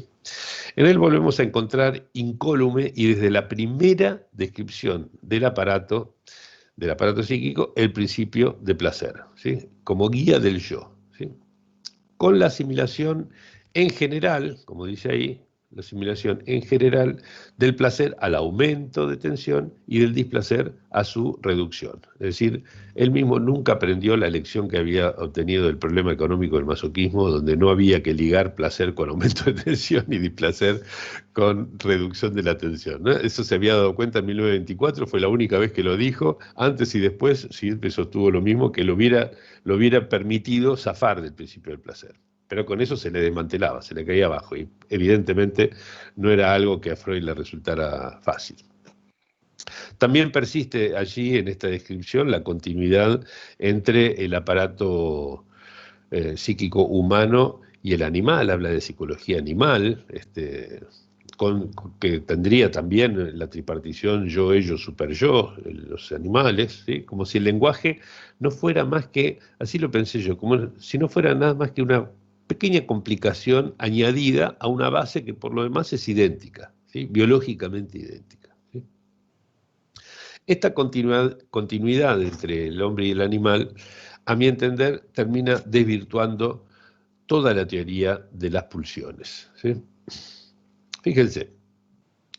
En él volvemos a encontrar incólume y desde la primera descripción del aparato psíquico, el principio de placer, ¿sí?, como guía del yo, ¿sí?, con la asimilación en general, como dice ahí, la asimilación en general del placer al aumento de tensión y del displacer a su reducción. Es decir, él mismo nunca aprendió la lección que había obtenido del problema económico del masoquismo, donde no había que ligar placer con aumento de tensión y displacer con reducción de la tensión, ¿no? Eso se había dado cuenta en 1924, fue la única vez que lo dijo. Antes y después siempre sostuvo lo mismo, que lo hubiera permitido zafar del principio del placer. Pero con eso se le desmantelaba, se le caía abajo, y evidentemente no era algo que a Freud le resultara fácil. También persiste allí en esta descripción la continuidad entre el aparato psíquico humano y el animal, habla de psicología animal, que tendría también la tripartición yo, ello, superyo, los animales, ¿sí?, como si el lenguaje no fuera más que, así lo pensé yo, como si no fuera nada más que una pequeña complicación añadida a una base que por lo demás es idéntica, ¿sí?, biológicamente idéntica, ¿sí? Esta continuidad entre el hombre y el animal, a mi entender, termina desvirtuando toda la teoría de las pulsiones, ¿sí? Fíjense,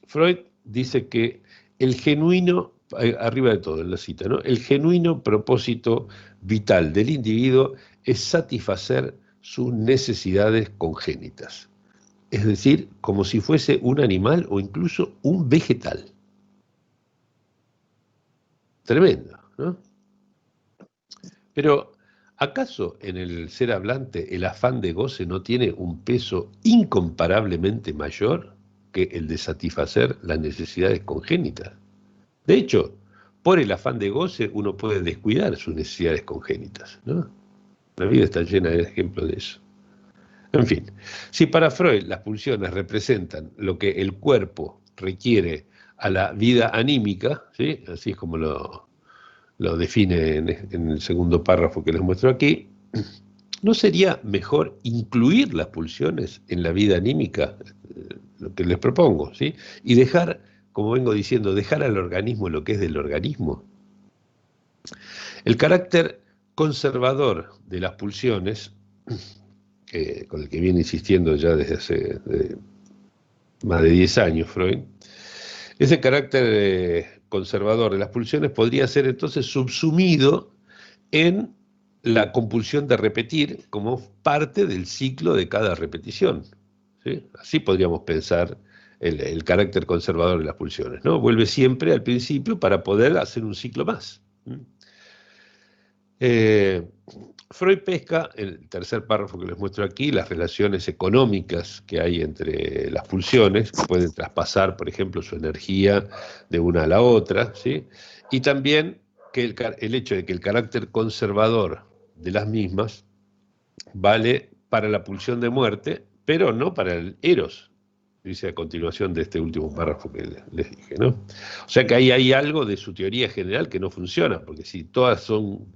Freud dice que el genuino, arriba de todo en la cita, ¿no?, el genuino propósito vital del individuo es satisfacer sus necesidades congénitas, es decir, como si fuese un animal o incluso un vegetal. Tremendo, ¿no? Pero ¿Acaso en el ser hablante el afán de goce no tiene un peso incomparablemente mayor que el de satisfacer las necesidades congénitas? De hecho, por el afán de goce uno puede descuidar sus necesidades congénitas, ¿no? La vida está llena de ejemplos de eso. En fin, si para Freud las pulsiones representan lo que el cuerpo requiere a la vida anímica, ¿sí? Así es como lo define en el segundo párrafo que les muestro aquí, ¿no sería mejor incluir las pulsiones en la vida anímica, lo que les propongo, ¿sí? Y dejar, como vengo diciendo, dejar al organismo lo que es del organismo? El carácter conservador de las pulsiones, con el que viene insistiendo ya desde hace más de 10 años Freud, ese carácter conservador de las pulsiones podría ser entonces subsumido en la compulsión de repetir como parte del ciclo de cada repetición, ¿sí? Así podríamos pensar el carácter conservador de las pulsiones, ¿no? Vuelve siempre al principio para poder hacer un ciclo más. Freud pesca, en el tercer párrafo que les muestro aquí, las relaciones económicas que hay entre las pulsiones, que pueden traspasar, por ejemplo, su energía de una a la otra, ¿sí? Y también que el hecho de que el carácter conservador de las mismas vale para la pulsión de muerte, pero no para el eros, dice a continuación de este último párrafo que les dije, ¿no? O sea que ahí hay algo de su teoría general que no funciona, porque si todas son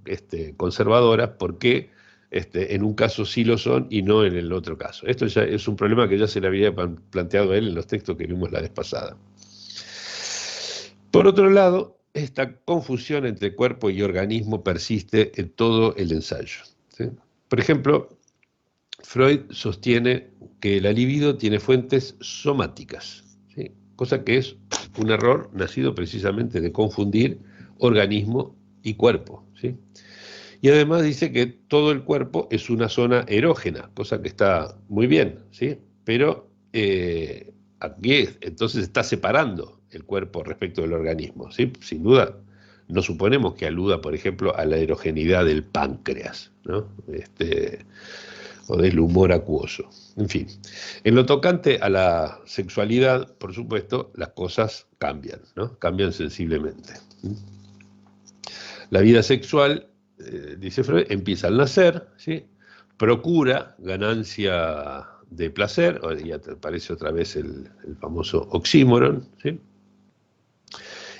conservadoras, ¿por qué en un caso sí lo son y no en el otro caso? Esto ya es un problema que ya se le había planteado a él en los textos que vimos la vez pasada. Por otro lado, esta confusión entre cuerpo y organismo persiste en todo el ensayo, ¿sí? Por ejemplo, Freud sostiene que la libido tiene fuentes somáticas, ¿sí? Cosa que es un error nacido precisamente de confundir organismo y cuerpo, ¿sí? Y además dice que todo el cuerpo es una zona erógena, cosa que está muy bien, ¿sí? Pero aquí entonces está separando el cuerpo respecto del organismo, ¿sí? Sin duda, no suponemos que aluda, por ejemplo, a la erogenidad del páncreas, ¿no? O del humor acuoso. En fin, en lo tocante a la sexualidad, por supuesto, las cosas cambian, ¿no? Cambian sensiblemente. La vida sexual, dice Freud, empieza al nacer, ¿sí? Procura ganancia de placer, ya aparece otra vez el famoso oxímoron, ¿sí?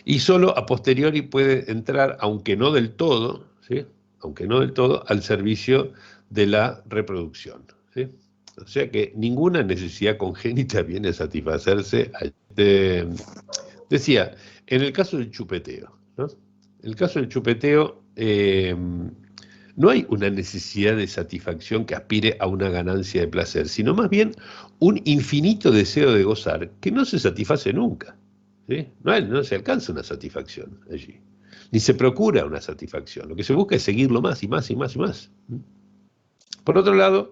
Y solo a posteriori puede entrar, aunque no del todo, ¿sí? Aunque no del todo, al servicio de la reproducción, ¿sí? O sea que ninguna necesidad congénita viene a satisfacerse. Decía, en el caso del chupeteo, ¿no? En el caso del chupeteo, no hay una necesidad de satisfacción que aspire a una ganancia de placer, sino más bien un infinito deseo de gozar que no se satisface nunca, ¿sí? No se alcanza una satisfacción allí, ni se procura una satisfacción. Lo que se busca es seguirlo más y más y más y más. Por otro lado,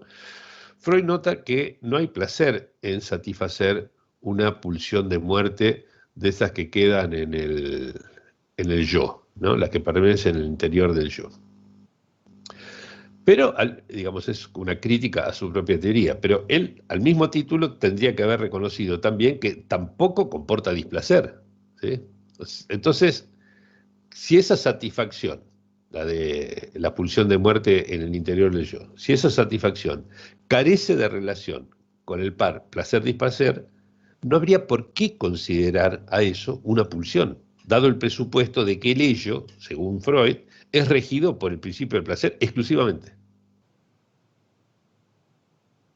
Freud nota que no hay placer en satisfacer una pulsión de muerte de esas que quedan en el yo, ¿no? Las que permanecen en el interior del yo. Pero, digamos, es una crítica a su propia teoría, pero él, al mismo título, tendría que haber reconocido también que tampoco comporta displacer, ¿sí? Entonces, si esa satisfacción, la de la pulsión de muerte en el interior del yo, si esa satisfacción carece de relación con el par placer-displacer, no habría por qué considerar a eso una pulsión, dado el presupuesto de que el ello, según Freud, es regido por el principio del placer exclusivamente.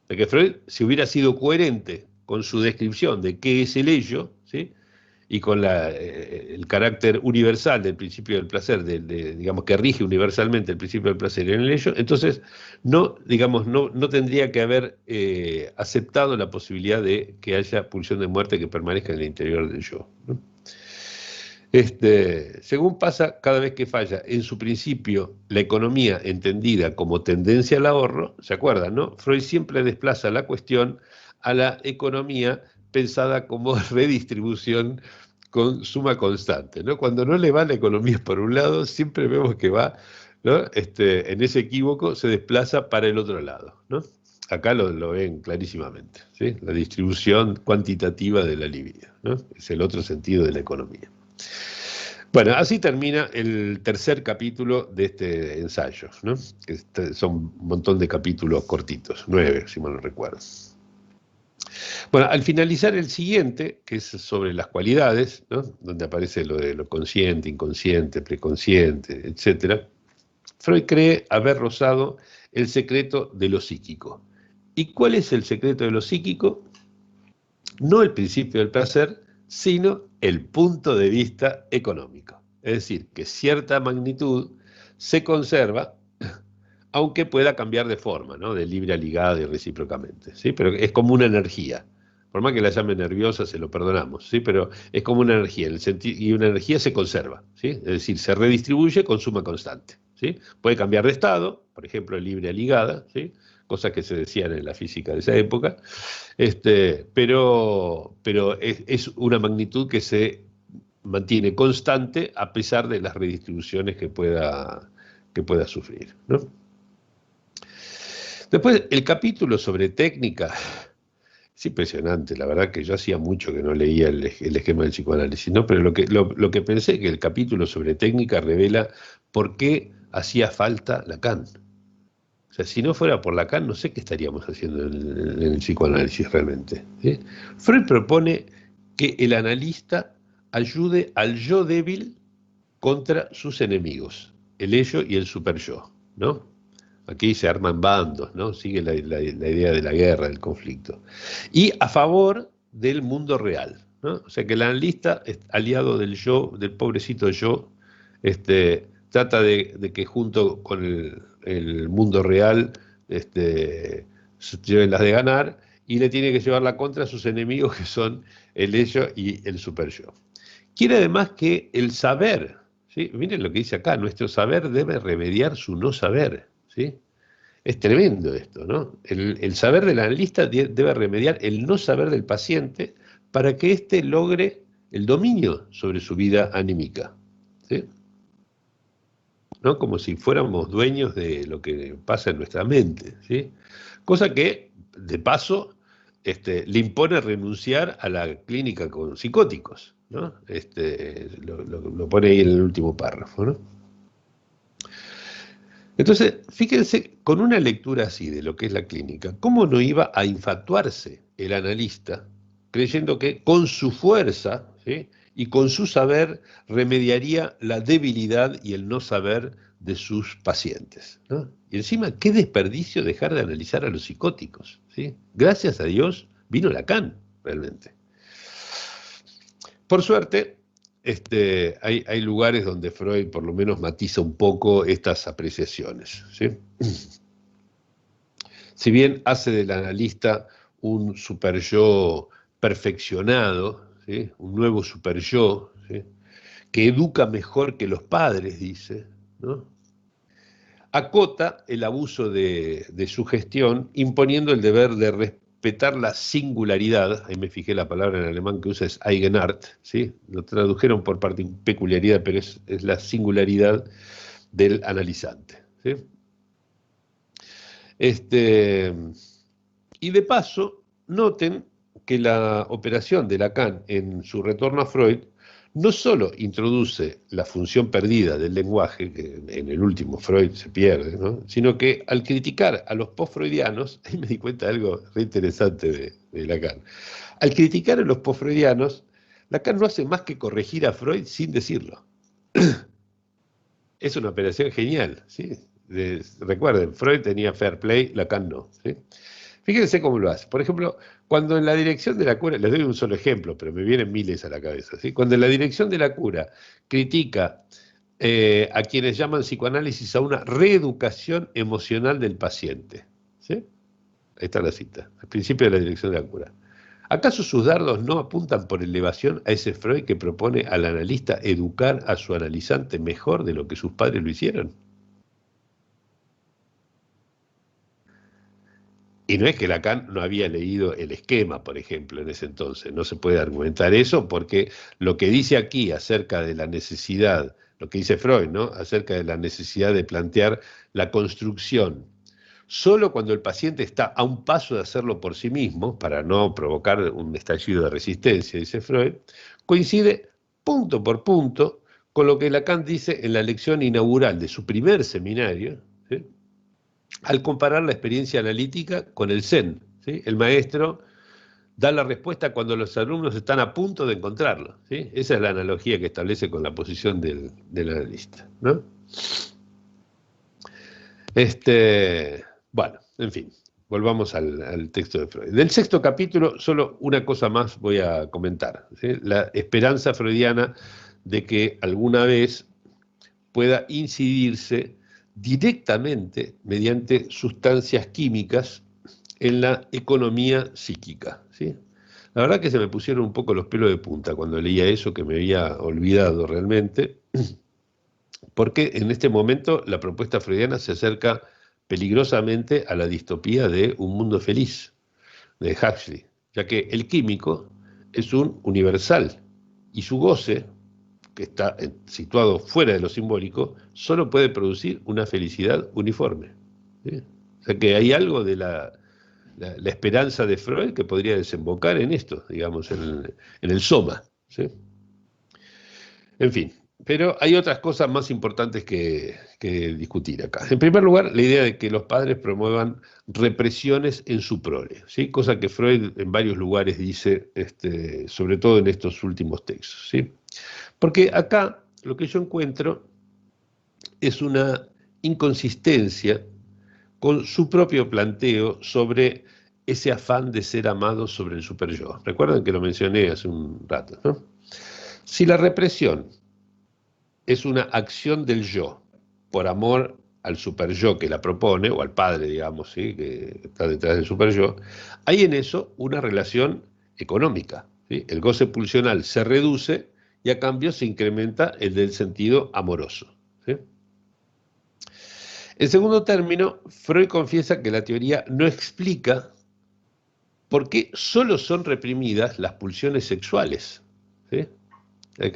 De que Freud, si hubiera sido coherente con su descripción de qué es el ello, ¿sí? Y con el carácter universal del principio del placer, digamos, que rige universalmente el principio del placer en el ello, entonces no, digamos, no tendría que haber aceptado la posibilidad de que haya pulsión de muerte que permanezca en el interior del yo, ¿no? Según pasa, cada vez que falla en su principio la economía entendida como tendencia al ahorro, ¿se acuerdan, no? Freud siempre desplaza la cuestión a la economía pensada como redistribución con suma constante, ¿no? Cuando no le va la economía por un lado, siempre vemos que va ¿no? En ese equívoco se desplaza para el otro lado, ¿no? Acá lo ven clarísimamente, ¿sí? La distribución cuantitativa de la libido, ¿no? Es el otro sentido de la economía. Bueno, así termina el tercer capítulo de este ensayo, ¿no? Son un montón de capítulos cortitos, 9, si mal no recuerdo. Bueno, al finalizar el siguiente, que es sobre las cualidades, ¿no? Donde aparece lo de lo consciente, inconsciente, preconsciente, etc., Freud cree haber rozado el secreto de lo psíquico. ¿Y cuál es el secreto de lo psíquico? No el principio del placer, sino el punto de vista económico. Es decir, que cierta magnitud se conserva, aunque pueda cambiar de forma, ¿no? De libre a ligado y recíprocamente, ¿sí? Pero es como una energía. Por más que la llame nerviosa, se lo perdonamos, ¿sí? Pero es como una energía, y una energía se conserva, ¿sí? Es decir, se redistribuye con suma constante, ¿sí? Puede cambiar de estado, por ejemplo, libre a ligada, ¿sí? Cosas que se decían en la física de esa época, pero es una magnitud que se mantiene constante a pesar de las redistribuciones que pueda sufrir, ¿no? Después, el capítulo sobre técnica es impresionante. La verdad que yo hacía mucho que no leía el esquema del psicoanálisis, ¿no? Pero lo que pensé que el capítulo sobre técnica revela por qué hacía falta Lacan. O sea, si no fuera por Lacan, no sé qué estaríamos haciendo en el psicoanálisis realmente, ¿sí? Freud propone que el analista ayude al yo débil contra sus enemigos, el ello y el superyo, ¿no? Aquí se arman bandos, ¿no? Sigue la idea de la guerra, del conflicto. Y a favor del mundo real, ¿no? O sea que el analista, aliado del yo, del pobrecito yo, trata de que junto con el mundo real se lleven las de ganar, y le tiene que llevar la contra a sus enemigos, que son el ello y el super yo. Quiere además que el saber, ¿sí? Miren lo que dice acá: nuestro saber debe remediar su no saber, ¿sí? Es tremendo esto, ¿no? El saber del analista debe remediar el no saber del paciente para que éste logre el dominio sobre su vida anímica, ¿sí? ¿No? Como si fuéramos dueños de lo que pasa en nuestra mente, ¿sí? Cosa que, de paso, le impone renunciar a la clínica con psicóticos, ¿no? Lo pone ahí en el último párrafo, ¿no? Entonces, fíjense, con una lectura así de lo que es la clínica, ¿cómo no iba a infatuarse el analista creyendo que con su fuerza, ¿sí? Y con su saber remediaría la debilidad y el no saber de sus pacientes, ¿no? Y encima, qué desperdicio dejar de analizar a los psicóticos, ¿sí? Gracias a Dios vino Lacan, realmente. Por suerte, hay lugares donde Freud por lo menos matiza un poco estas apreciaciones, ¿sí? Si bien hace del analista un superyo perfeccionado, ¿sí? Un nuevo superyo, ¿sí? Que educa mejor que los padres, dice, ¿no? Acota el abuso de su gestión, imponiendo el deber de respetar la singularidad. Ahí me fijé, la palabra en alemán que usa es Eigenart, ¿sí? Lo tradujeron por peculiaridad, pero es la singularidad del analizante, ¿sí? Y de paso, noten que la operación de Lacan en su retorno a Freud no solo introduce la función perdida del lenguaje, que en el último Freud se pierde, ¿no? Sino que al criticar a los post-freudianos, ahí me di cuenta de algo re interesante de Lacan, al criticar a los post-freudianos, Lacan no hace más que corregir a Freud sin decirlo. Es una operación genial, ¿sí? Recuerden, Freud tenía fair play, Lacan no, ¿sí? Fíjense cómo lo hace. Por ejemplo, cuando en la dirección de la cura, les doy un solo ejemplo, pero me vienen miles a la cabeza, ¿sí? Cuando en la dirección de la cura critica a quienes llaman psicoanálisis a una reeducación emocional del paciente, ¿sí? Ahí está la cita, al principio de la dirección de la cura. ¿Acaso sus dardos no apuntan por elevación a ese Freud que propone al analista educar a su analizante mejor de lo que sus padres lo hicieron? Y no es que Lacan no había leído el esquema, por ejemplo, en ese entonces. No se puede argumentar eso, porque lo que dice aquí acerca de la necesidad lo que dice Freud, ¿no?, acerca de la necesidad de plantear la construcción solo cuando el paciente está a un paso de hacerlo por sí mismo, para no provocar un estallido de resistencia, dice Freud, coincide punto por punto con lo que Lacan dice en la lección inaugural de su primer seminario, ¿sí?, al comparar la experiencia analítica con el Zen, ¿sí? El maestro da la respuesta cuando los alumnos están a punto de encontrarlo, ¿sí? Esa es la analogía que establece con la posición del analista, ¿no? Bueno, en fin, volvamos al texto de Freud. Del sexto capítulo, solo una cosa más voy a comentar, ¿sí? La esperanza freudiana de que alguna vez pueda incidirse directamente mediante sustancias químicas en la economía psíquica, ¿sí? La verdad que se me pusieron un poco los pelos de punta cuando leía eso, que me había olvidado realmente, porque en este momento la propuesta freudiana se acerca peligrosamente a la distopía de Un mundo feliz, de Huxley, ya que el químico es un universal y su goce, que está situado fuera de lo simbólico, solo puede producir una felicidad uniforme, ¿sí? O sea que hay algo de la esperanza de Freud que podría desembocar en esto, digamos, en el soma, ¿sí? En fin, pero hay otras cosas más importantes que discutir acá. En primer lugar, la idea de que los padres promuevan represiones en su prole, ¿sí?, cosa que Freud en varios lugares dice, sobre todo en estos últimos textos, ¿sí? Porque acá lo que yo encuentro es una inconsistencia con su propio planteo sobre ese afán de ser amado sobre el superyo. Recuerdan que lo mencioné hace un rato, ¿no? Si la represión es una acción del yo por amor al superyo que la propone, o al padre, digamos, ¿sí?, que está detrás del superyo, hay en eso una relación económica, ¿sí? El goce pulsional se reduce y a cambio se incrementa el del sentido amoroso, ¿sí? En segundo término, Freud confiesa que la teoría no explica por qué solo son reprimidas las pulsiones sexuales, ¿sí?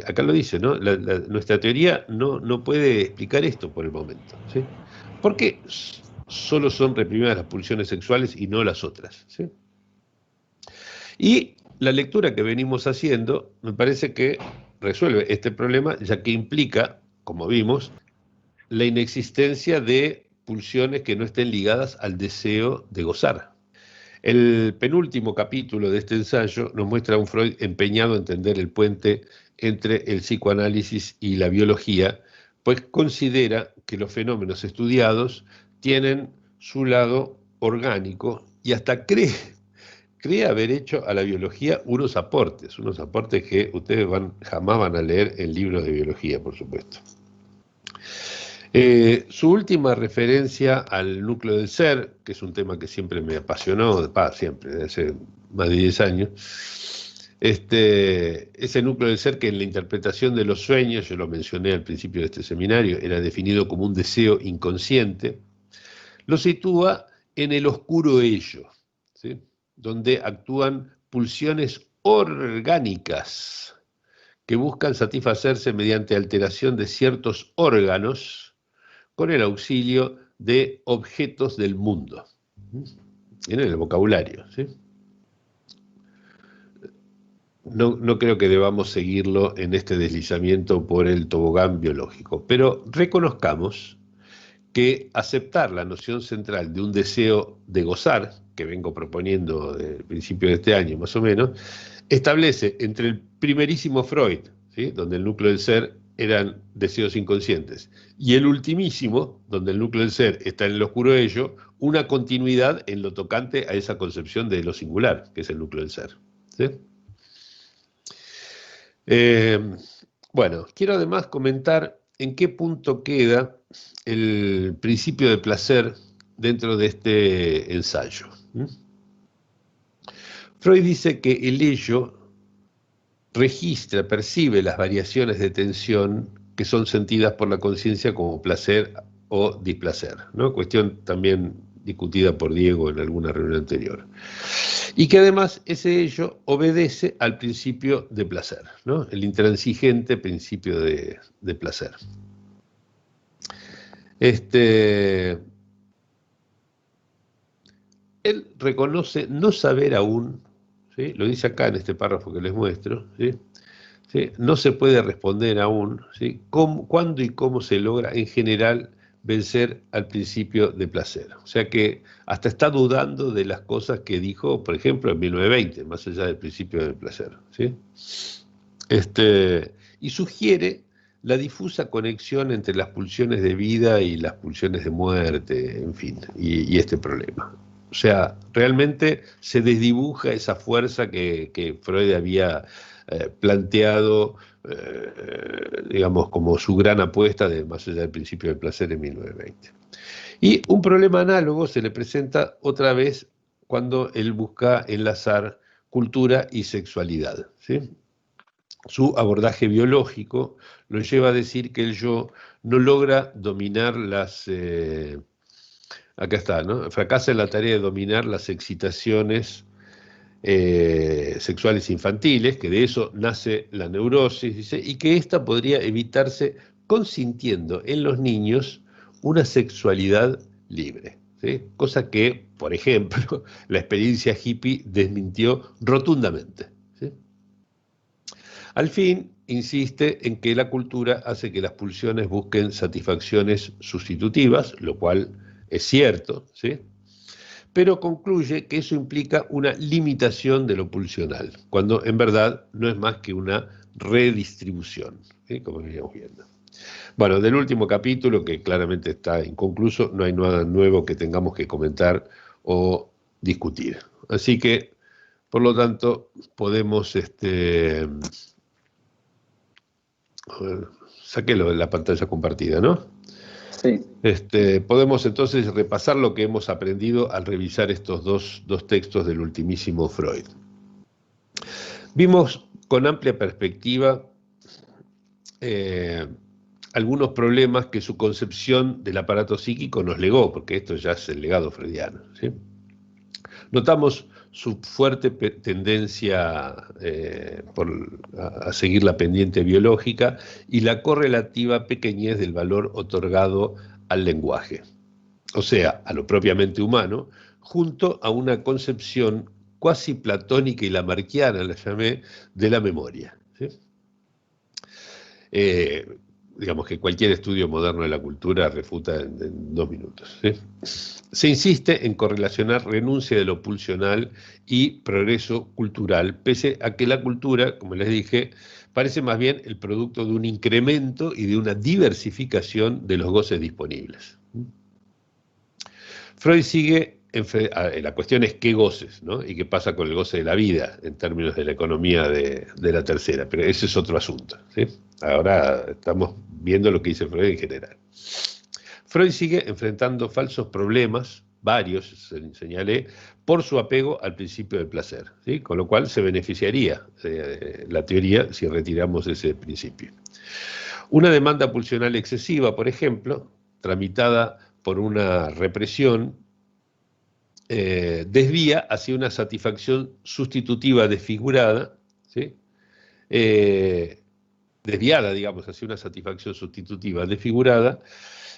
Acá lo dice, ¿no? Nuestra teoría no puede explicar esto por el momento, ¿sí? ¿Por qué solo son reprimidas las pulsiones sexuales y no las otras, ¿sí? Y la lectura que venimos haciendo me parece que resuelve este problema, ya que implica, como vimos, la inexistencia de pulsiones que no estén ligadas al deseo de gozar. El penúltimo capítulo de este ensayo nos muestra a un Freud empeñado en entender el puente entre el psicoanálisis y la biología, pues considera que los fenómenos estudiados tienen su lado orgánico y hasta cree haber hecho a la biología unos aportes que ustedes jamás van a leer en libros de biología, por supuesto. Su última referencia al núcleo del ser, que es un tema que siempre me apasionó, siempre, desde hace más de 10 años, ese núcleo del ser que en la interpretación de los sueños, yo lo mencioné al principio de este seminario, era definido como un deseo inconsciente, lo sitúa en el oscuro ello, ¿sí?, donde actúan pulsiones orgánicas que buscan satisfacerse mediante alteración de ciertos órganos con el auxilio de objetos del mundo. En el vocabulario, ¿sí? No creo que debamos seguirlo en este deslizamiento por el tobogán biológico, pero reconozcamos que aceptar la noción central de un deseo de gozar, que vengo proponiendo desde el principio de este año más o menos, establece entre el primerísimo Freud, ¿sí?, donde el núcleo del ser eran deseos inconscientes, y el ultimísimo, donde el núcleo del ser está en el oscuro ello, una continuidad en lo tocante a esa concepción de lo singular, que es el núcleo del ser, ¿sí? Bueno, quiero además comentar en qué punto queda el principio de placer dentro de este ensayo. Freud dice que el ello registra, percibe las variaciones de tensión que son sentidas por la conciencia como placer o displacer, ¿no? Cuestión también discutida por Diego en alguna reunión anterior. Y que además ese ello obedece al principio de placer, ¿no? El intransigente principio de placer. Él reconoce no saber aún, ¿sí? Lo dice acá en este párrafo que les muestro, ¿sí? ¿Sí? No se puede responder aún, ¿sí? Cuándo y cómo se logra en general vencer al principio de placer. O sea que hasta está dudando de las cosas que dijo, por ejemplo, en 1920, más allá del principio del placer, ¿sí? Y sugiere la difusa conexión entre las pulsiones de vida y las pulsiones de muerte, en fin, y este problema. O sea, realmente se desdibuja esa fuerza que Freud había planteado, digamos, como su gran apuesta de más allá del principio del placer en 1920. Y un problema análogo se le presenta otra vez cuando él busca enlazar cultura y sexualidad, ¿sí? Su abordaje biológico lo lleva a decir que el yo no logra dominar las... acá está, ¿no? Fracasa en la tarea de dominar las excitaciones sexuales infantiles, que de eso nace la neurosis, dice, y que ésta podría evitarse consintiendo en los niños una sexualidad libre, ¿sí? Cosa que, por ejemplo, la experiencia hippie desmintió rotundamente, ¿sí? Al fin, insiste en que la cultura hace que las pulsiones busquen satisfacciones sustitutivas, lo cual es cierto, ¿sí? Pero concluye que eso implica una limitación de lo pulsional, cuando en verdad no es más que una redistribución, ¿sí? Como veníamos viendo. Bueno, del último capítulo, que claramente está inconcluso, no hay nada nuevo que tengamos que comentar o discutir. Así que, por lo tanto, podemos... saquélo de la pantalla compartida, ¿no? Sí. Podemos entonces repasar lo que hemos aprendido al revisar estos dos textos del ultimísimo Freud. Vimos con amplia perspectiva algunos problemas que su concepción del aparato psíquico nos legó, porque esto ya es el legado freudiano, ¿sí? Notamos su fuerte tendencia a seguir la pendiente biológica y la correlativa pequeñez del valor otorgado al lenguaje, o sea, a lo propiamente humano, junto a una concepción cuasi platónica y lamarquiana, la llamé, de la memoria, ¿sí? Digamos que cualquier estudio moderno de la cultura refuta en 2 minutos, ¿sí? Se insiste en correlacionar renuncia de lo pulsional y progreso cultural, pese a que la cultura, como les dije, parece más bien el producto de un incremento y de una diversificación de los goces disponibles. Freud sigue, la cuestión es qué goces, ¿no? Y qué pasa con el goce de la vida en términos de la economía de la tercera, pero ese es otro asunto, ¿sí? Ahora estamos viendo lo que dice Freud en general. Freud sigue enfrentando falsos problemas, varios, señalé, por su apego al principio del placer, ¿sí? Con lo cual se beneficiaría la teoría si retiramos ese principio. Una demanda pulsional excesiva, por ejemplo, tramitada por una represión, desvía hacia una satisfacción sustitutiva desfigurada, ¿sí? Desviada, digamos, hacia una satisfacción sustitutiva desfigurada,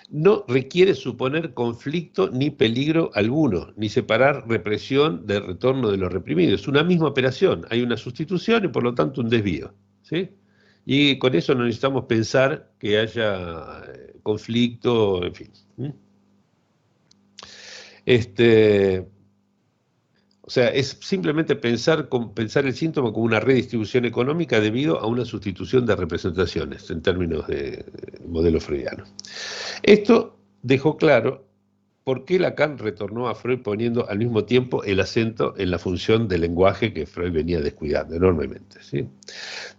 no requiere suponer conflicto ni peligro alguno, ni separar represión del retorno de lo reprimido. Es una misma operación, hay una sustitución y por lo tanto un desvío, ¿sí? Y con eso no necesitamos pensar que haya conflicto, en fin. O sea, es simplemente pensar el síntoma como una redistribución económica debido a una sustitución de representaciones en términos de modelo freudiano. Esto dejó claro por qué Lacan retornó a Freud poniendo al mismo tiempo el acento en la función del lenguaje que Freud venía descuidando enormemente, ¿sí?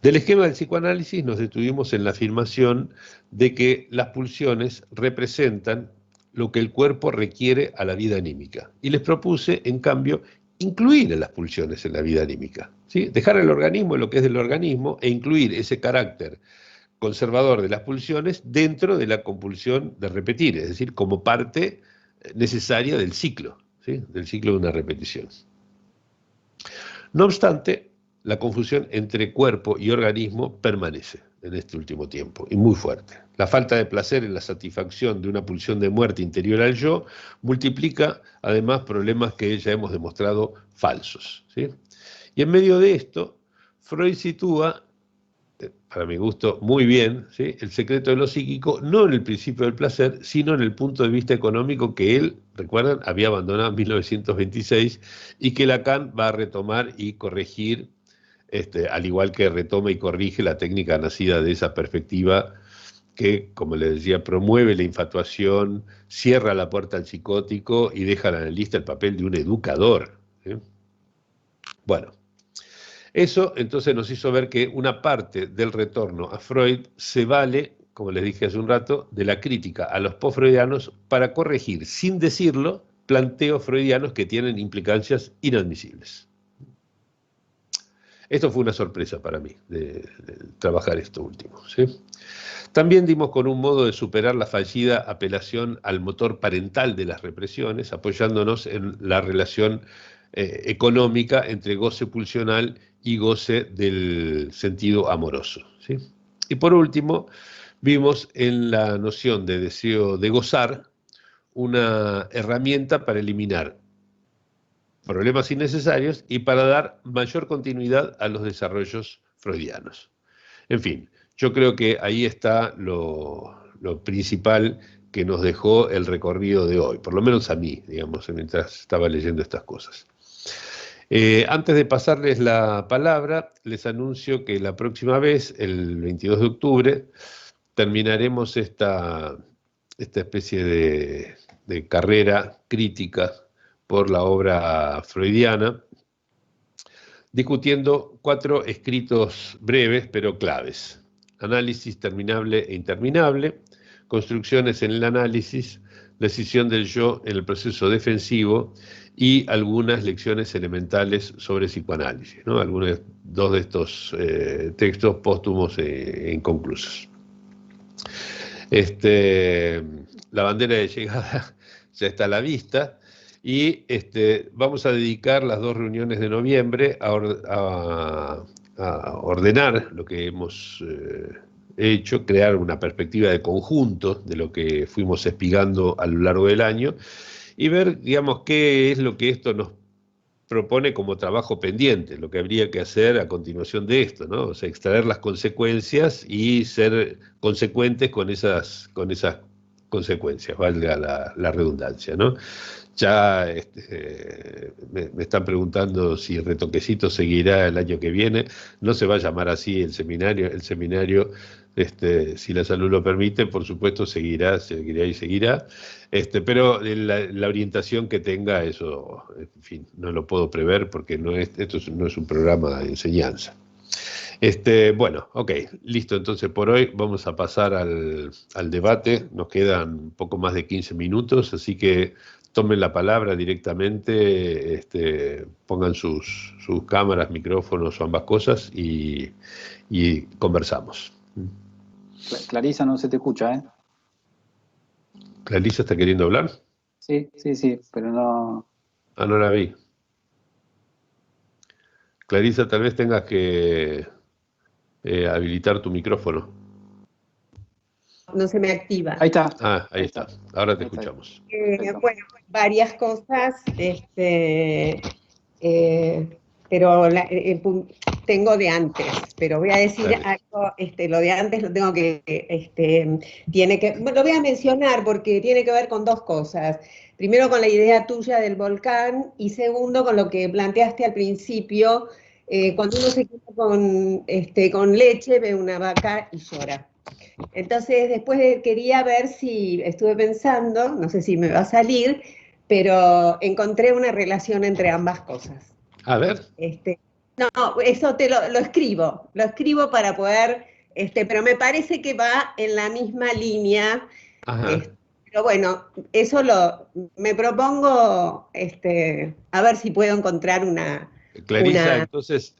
Del esquema del psicoanálisis nos detuvimos en la afirmación de que las pulsiones representan lo que el cuerpo requiere a la vida anímica. Y les propuse, en cambio, incluir a las pulsiones en la vida anímica, ¿sí? Dejar el organismo en lo que es del organismo e incluir ese carácter conservador de las pulsiones dentro de la compulsión de repetir, es decir, como parte necesaria del ciclo, ¿sí? Del ciclo de una repetición. No obstante, la confusión entre cuerpo y organismo permanece en este último tiempo, y muy fuerte. La falta de placer en la satisfacción de una pulsión de muerte interior al yo multiplica además problemas que ya hemos demostrado falsos, ¿sí? Y en medio de esto, Freud sitúa, para mi gusto, muy bien, ¿sí?, el secreto de lo psíquico, no en el principio del placer, sino en el punto de vista económico que él, recuerdan, había abandonado en 1926 y que Lacan va a retomar y corregir, al igual que retoma y corrige la técnica nacida de esa perspectiva que, como les decía, promueve la infatuación, cierra la puerta al psicótico y deja al analista el papel de un educador, ¿sí? Bueno, eso entonces nos hizo ver que una parte del retorno a Freud se vale, como les dije hace un rato, de la crítica a los post-freudianos para corregir, sin decirlo, planteos freudianos que tienen implicancias inadmisibles. Esto fue una sorpresa para mí, de trabajar esto último, ¿sí? También dimos con un modo de superar la fallida apelación al motor parental de las represiones, apoyándonos en la relación económica entre goce pulsional y goce del sentido amoroso, ¿sí? Y por último, vimos en la noción de deseo de gozar una herramienta para eliminar problemas innecesarios y para dar mayor continuidad a los desarrollos freudianos. En fin, yo creo que ahí está lo principal que nos dejó el recorrido de hoy, por lo menos a mí, digamos, mientras estaba leyendo estas cosas. Antes de pasarles la palabra, les anuncio que la próxima vez, el 22 de octubre, terminaremos esta especie de carrera crítica por la obra freudiana, discutiendo 4 escritos breves pero claves: análisis terminable e interminable, construcciones en el análisis, decisión del yo en el proceso defensivo y algunas lecciones elementales sobre psicoanálisis, ¿no? Dos de estos textos póstumos e inconclusos. La bandera de llegada ya está a la vista. Y vamos a dedicar las 2 reuniones de noviembre a ordenar lo que hemos hecho, crear una perspectiva de conjunto de lo que fuimos espigando a lo largo del año y ver, digamos, qué es lo que esto nos propone como trabajo pendiente, lo que habría que hacer a continuación de esto, ¿no? O sea, extraer las consecuencias y ser consecuentes con esas consecuencias, valga la redundancia, ¿no? Ya me están preguntando si Retoquecito seguirá el año que viene. No se va a llamar así el seminario. El seminario, si la salud lo permite, por supuesto seguirá y seguirá. Pero la orientación que tenga, eso, en fin, no lo puedo prever porque esto no es un programa de enseñanza. Bueno, ok, listo. Entonces por hoy vamos a pasar al debate. Nos quedan un poco más de 15 minutos, así que tomen la palabra directamente, pongan sus cámaras, micrófonos o ambas cosas y conversamos. Clarisa, no se te escucha, ¿eh? ¿Clarisa está queriendo hablar? Sí, pero no... Ah, no la vi. Clarisa, tal vez tengas que habilitar tu micrófono. No se me activa. Ahí está. Ah, ahí está. Ahora te escuchamos. Bueno, varias cosas, pero tengo de antes, pero voy a decir algo, lo de antes lo tengo que, lo voy a mencionar porque tiene que ver con 2 cosas. Primero con la idea tuya del volcán y segundo con lo que planteaste al principio, cuando uno se queda con leche, ve una vaca y llora. Entonces después quería ver si, estuve pensando, no sé si me va a salir, pero encontré una relación entre ambas cosas. A ver. No, eso lo escribo para poder, pero me parece que va en la misma línea. Pero bueno, eso me propongo, a ver si puedo encontrar una... Clarisa,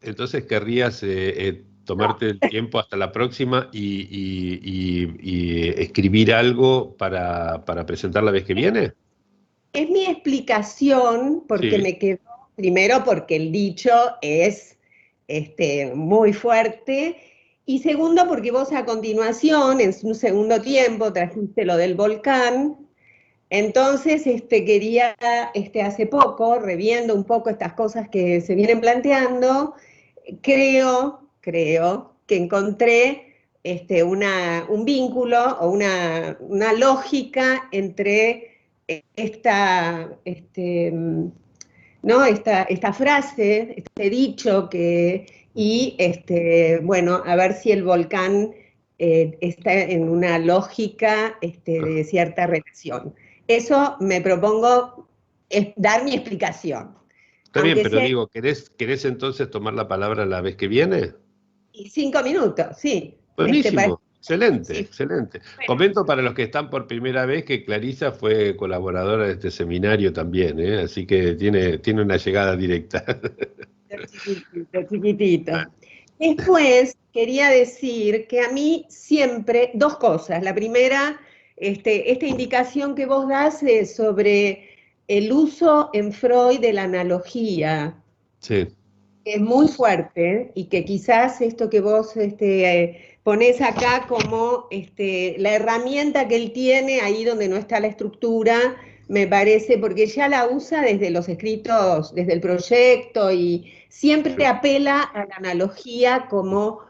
entonces querrías tomarte el tiempo hasta la próxima y escribir algo para presentar la vez que viene. es mi explicación, porque Sí. me quedó, primero porque el dicho es muy fuerte, y segundo porque vos a continuación, en un segundo tiempo, trajiste lo del volcán. Entonces, quería, hace poco, reviendo un poco estas cosas que se vienen planteando, creo que encontré un vínculo o una lógica entre ¿no? esta frase, este dicho y bueno, a ver si el volcán está en una lógica de cierta relación. Eso me propongo es dar mi explicación, Está bien, aunque pero sea digo, ¿querés entonces tomar la palabra la vez que viene? en 5 minutos, sí. Buenísimo, excelente, Sí. excelente. Bueno, Comento para los que están por primera vez que Clarisa fue colaboradora de este seminario también, ¿eh? Así que tiene una llegada directa. chiquitito, chiquitito. Después quería decir que a mí siempre, dos cosas. La primera, esta indicación que vos das sobre el uso en Freud de la analogía, Sí, que es muy fuerte y que quizás esto que vos ponés acá como la herramienta que él tiene ahí donde no está la estructura, me parece, porque ya la usa desde los escritos, desde el proyecto y siempre sí. apela a la analogía como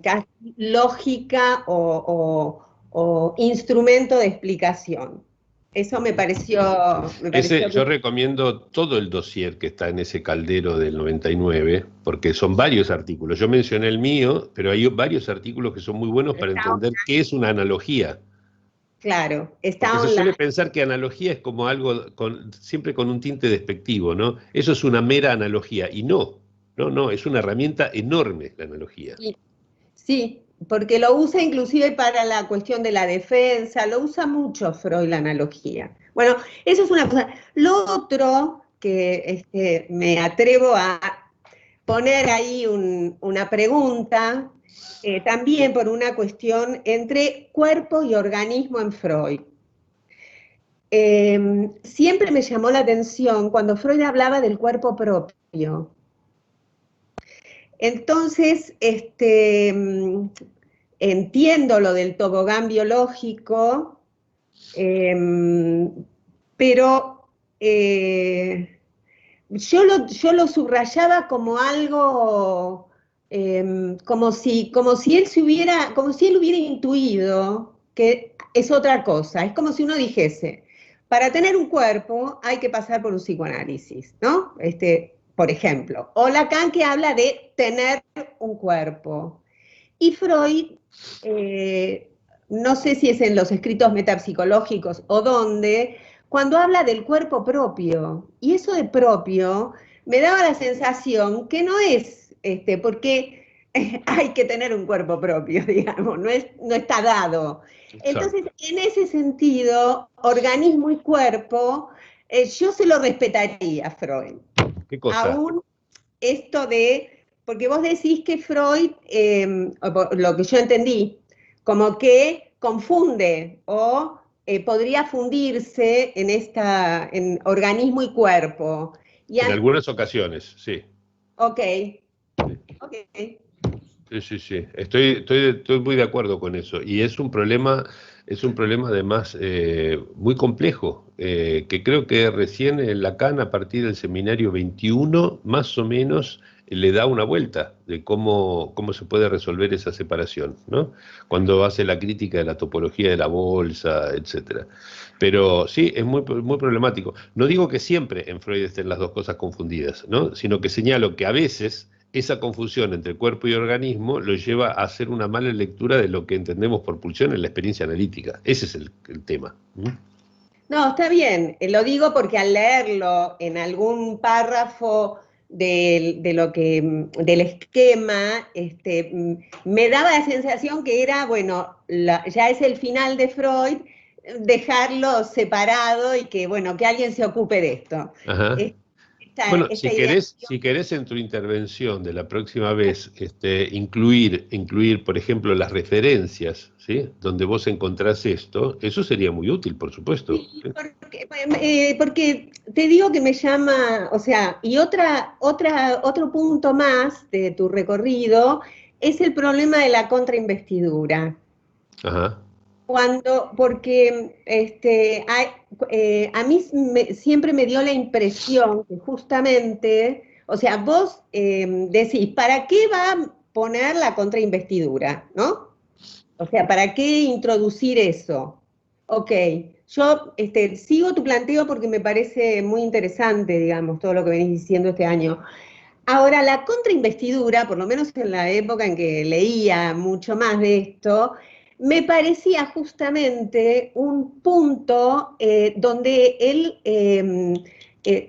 casi lógica o instrumento de explicación. Eso me pareció Yo que recomiendo todo el dossier que está en ese caldero del 99, porque son varios artículos. Yo mencioné el mío, pero hay varios artículos que son muy buenos para está, entender qué es una analogía. claro, Porque está se online. suele pensar que analogía es como algo siempre con un tinte despectivo, ¿no? Eso es una mera analogía, y no, es una herramienta enorme la analogía. Sí, sí, porque lo usa inclusive para la cuestión de la defensa, lo usa mucho Freud la analogía. Bueno, eso es una cosa. Lo otro que me atrevo a poner ahí una pregunta, también por una cuestión entre cuerpo y organismo en Freud. Siempre me llamó la atención cuando Freud hablaba del cuerpo propio. Entonces, entiendo lo del tobogán biológico, pero yo lo subrayaba como algo, como si él hubiera intuido que es otra cosa. Es como si uno dijese, para tener un cuerpo hay que pasar por un psicoanálisis, ¿no? Por ejemplo. O Lacan que habla de tener un cuerpo. Y Freud, eh, no sé si es en los escritos metapsicológicos o dónde, cuando habla del cuerpo propio, y eso de propio me daba la sensación que no es, porque hay que tener un cuerpo propio, digamos, no está dado. Entonces, Exacto. en ese sentido, organismo y cuerpo, yo se lo respetaría a Freud. ¿Qué cosa? Aún esto porque vos decís que Freud, lo que yo entendí, como que confunde o podría fundirse en organismo y cuerpo. Y En algunas ocasiones, sí. ok, Sí. ok. Sí, sí, sí. Estoy muy de acuerdo con eso. Y es un problema además muy complejo, que creo que recién en Lacan, a partir del seminario 21, más o menos, le da una vuelta de cómo se puede resolver esa separación, ¿no? Cuando hace la crítica de la topología de la bolsa, etcétera. Pero sí, es muy problemático. No digo que siempre en Freud estén las dos cosas confundidas, ¿no? Sino que señalo que a veces esa confusión entre cuerpo y organismo lo lleva a hacer una mala lectura de lo que entendemos por pulsión en la experiencia analítica. Ese es el tema. ¿Mm? No, está bien. Lo digo porque al leerlo en algún párrafo del esquema, me daba la sensación que era, bueno, ya es el final de Freud, dejarlo separado y que, bueno, que alguien se ocupe de esto. Ajá. Bueno, esta idea. si querés en tu intervención de la próxima vez incluir, por ejemplo, las referencias, ¿sí? Donde vos encontrás esto, eso sería muy útil, por supuesto. Sí, porque te digo que me llama, o sea, y otro punto más de tu recorrido es el problema de la contrainvestidura. Ajá. Porque a mí siempre me dio la impresión que justamente, o sea, vos decís, ¿para qué va a poner la contrainvestidura? ¿No? O sea, ¿para qué introducir eso? Ok, yo sigo tu planteo porque me parece muy interesante, digamos, todo lo que venís diciendo este año. Ahora, la contrainvestidura, por lo menos en la época en que leía mucho más de esto, me parecía justamente un punto donde él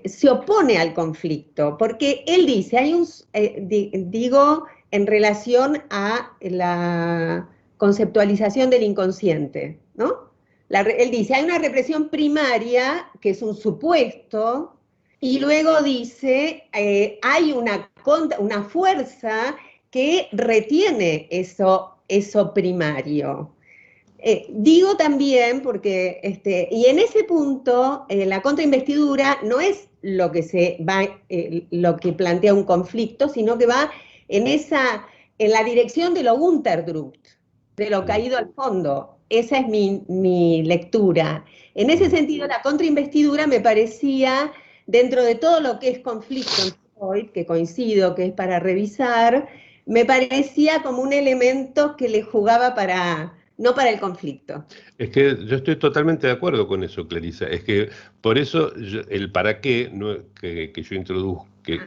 se opone al conflicto, porque él dice, digo, en relación a la conceptualización del inconsciente, ¿no? Él dice, hay una represión primaria, que es un supuesto, y luego dice, hay una fuerza que retiene eso primario. Digo también porque, y en ese punto, la contrainvestidura no es lo que plantea un conflicto, sino que va en la dirección de lo Unterdruckt, de lo caído al fondo. Esa es mi lectura. En ese sentido, la contrainvestidura me parecía, dentro de todo lo que es conflicto en Freud, que coincido que es para revisar, me parecía como un elemento que le jugaba no para el conflicto. Es que yo estoy totalmente de acuerdo con eso, Clarisa. Es que por eso el para qué que yo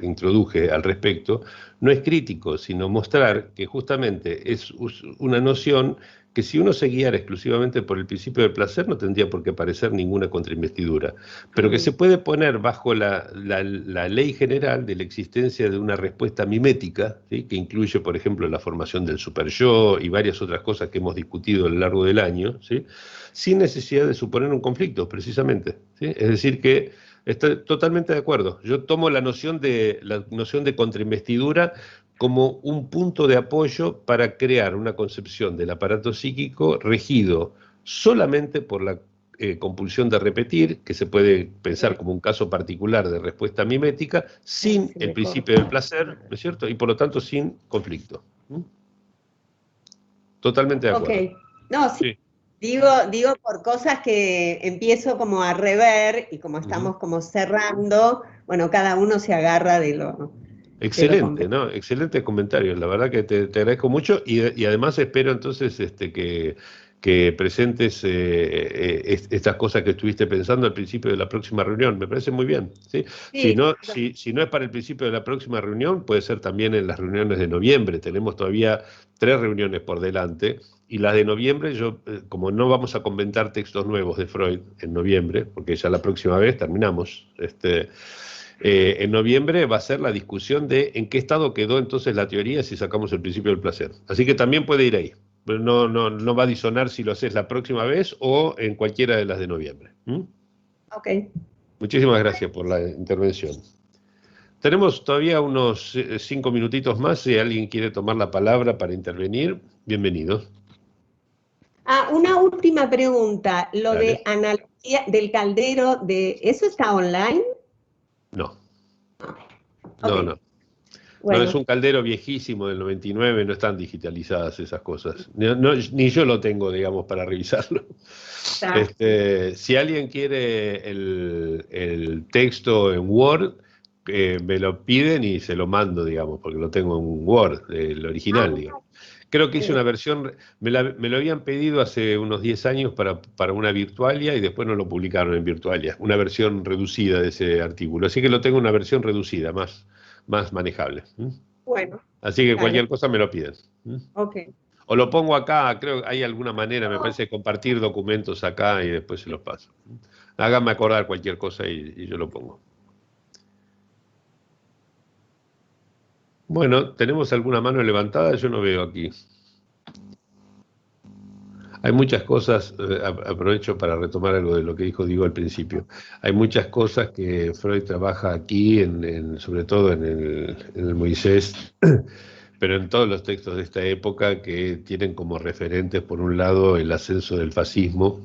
introduje al respecto no es crítico, sino mostrar que justamente es una noción que si uno se guiara exclusivamente por el principio del placer no tendría por qué parecer ninguna contrainvestidura, pero que se puede poner bajo la ley general de la existencia de una respuesta mimética, ¿sí? Que incluye, por ejemplo, la formación del superyo y varias otras cosas que hemos discutido a lo largo del año, ¿sí? Sin necesidad de suponer un conflicto, precisamente, ¿sí? Es decir que estoy totalmente de acuerdo. Yo tomo la noción de contrainvestidura como un punto de apoyo para crear una concepción del aparato psíquico regido solamente por la compulsión de repetir, que se puede pensar como un caso particular de respuesta mimética, sin el principio del placer, ¿no es cierto? Y por lo tanto sin conflicto. Totalmente de acuerdo. Ok, no, sí. Digo por cosas que empiezo como a rever y como estamos como cerrando, bueno, cada uno se agarra de lo Excelente, ¿no? Excelentes comentarios. La verdad que te agradezco mucho y además espero entonces que presentes estas cosas que estuviste pensando al principio de la próxima reunión. Me parece muy bien, ¿sí? Sí, Si no es para el principio de la próxima reunión, puede ser también en las reuniones de noviembre. Tenemos todavía 3 reuniones por delante y las de noviembre, como no vamos a comentar textos nuevos de Freud en noviembre, porque ya la próxima vez terminamos, en noviembre va a ser la discusión de en qué estado quedó entonces la teoría si sacamos el principio del placer. Así que también puede ir ahí. Pero no va a disonar si lo haces la próxima vez o en cualquiera de las de noviembre. ok. Muchísimas gracias por la intervención. Tenemos todavía unos 5 minutitos más. Si alguien quiere tomar la palabra para intervenir, bienvenido. Una última pregunta. Lo Dale. de analogía del caldero, ¿eso está online? No. Okay. No. Bueno. No, es un caldero viejísimo del 99, no están digitalizadas esas cosas. Ni yo lo tengo, digamos, para revisarlo. Si alguien quiere el texto en Word, me lo piden y se lo mando, digamos, porque lo tengo en Word, el original, digamos. Creo que hice una versión, me lo habían pedido hace unos 10 años para una Virtualia y después no lo publicaron en Virtualia, una versión reducida de ese artículo. Así que lo tengo en una versión reducida, más manejable. Bueno. Así que cualquier cosa me lo piden. Ok. O lo pongo acá, creo que hay alguna manera, me parece, de compartir documentos acá y después se los paso. Háganme acordar cualquier cosa y yo lo pongo. Bueno, ¿tenemos alguna mano levantada? Yo no veo aquí. Hay muchas cosas, aprovecho para retomar algo de lo que dijo Diego al principio. Hay muchas cosas que Freud trabaja aquí, sobre todo en el Moisés, pero en todos los textos de esta época que tienen como referentes, por un lado, el ascenso del fascismo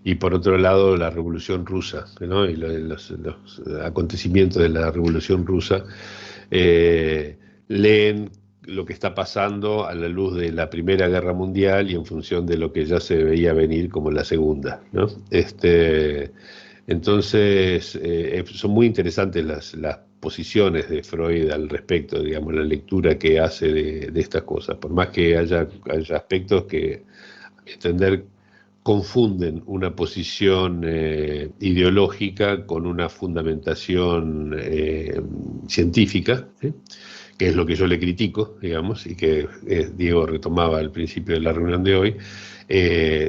y por otro lado, la Revolución Rusa, ¿no? Y los acontecimientos de la Revolución Rusa. Leen lo que está pasando a la luz de la Primera Guerra Mundial y en función de lo que ya se veía venir como la Segunda, ¿no? Entonces, son muy interesantes las posiciones de Freud al respecto, digamos, la lectura que hace de estas cosas, por más que haya aspectos que, a mi entender, confunden una posición ideológica con una fundamentación científica, ¿sí? Que es lo que yo le critico, digamos, y que Diego retomaba al principio de la reunión de hoy.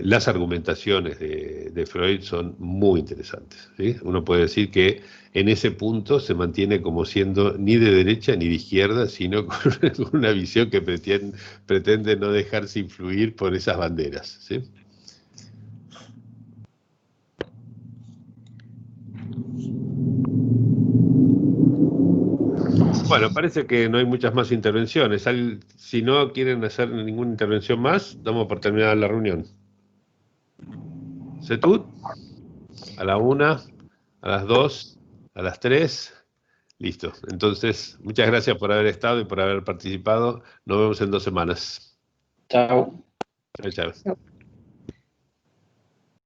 Las argumentaciones de Freud son muy interesantes, ¿sí? Uno puede decir que en ese punto se mantiene como siendo ni de derecha ni de izquierda, sino con una visión que pretende no dejarse influir por esas banderas, ¿sí? Bueno, parece que no hay muchas más intervenciones. Si no quieren hacer ninguna intervención más, damos por terminada la reunión. ¿Setut? A la 1, a las 2, a las 3. Listo. Entonces, muchas gracias por haber estado y por haber participado. Nos vemos en 2 semanas. Chao. Chao, chao.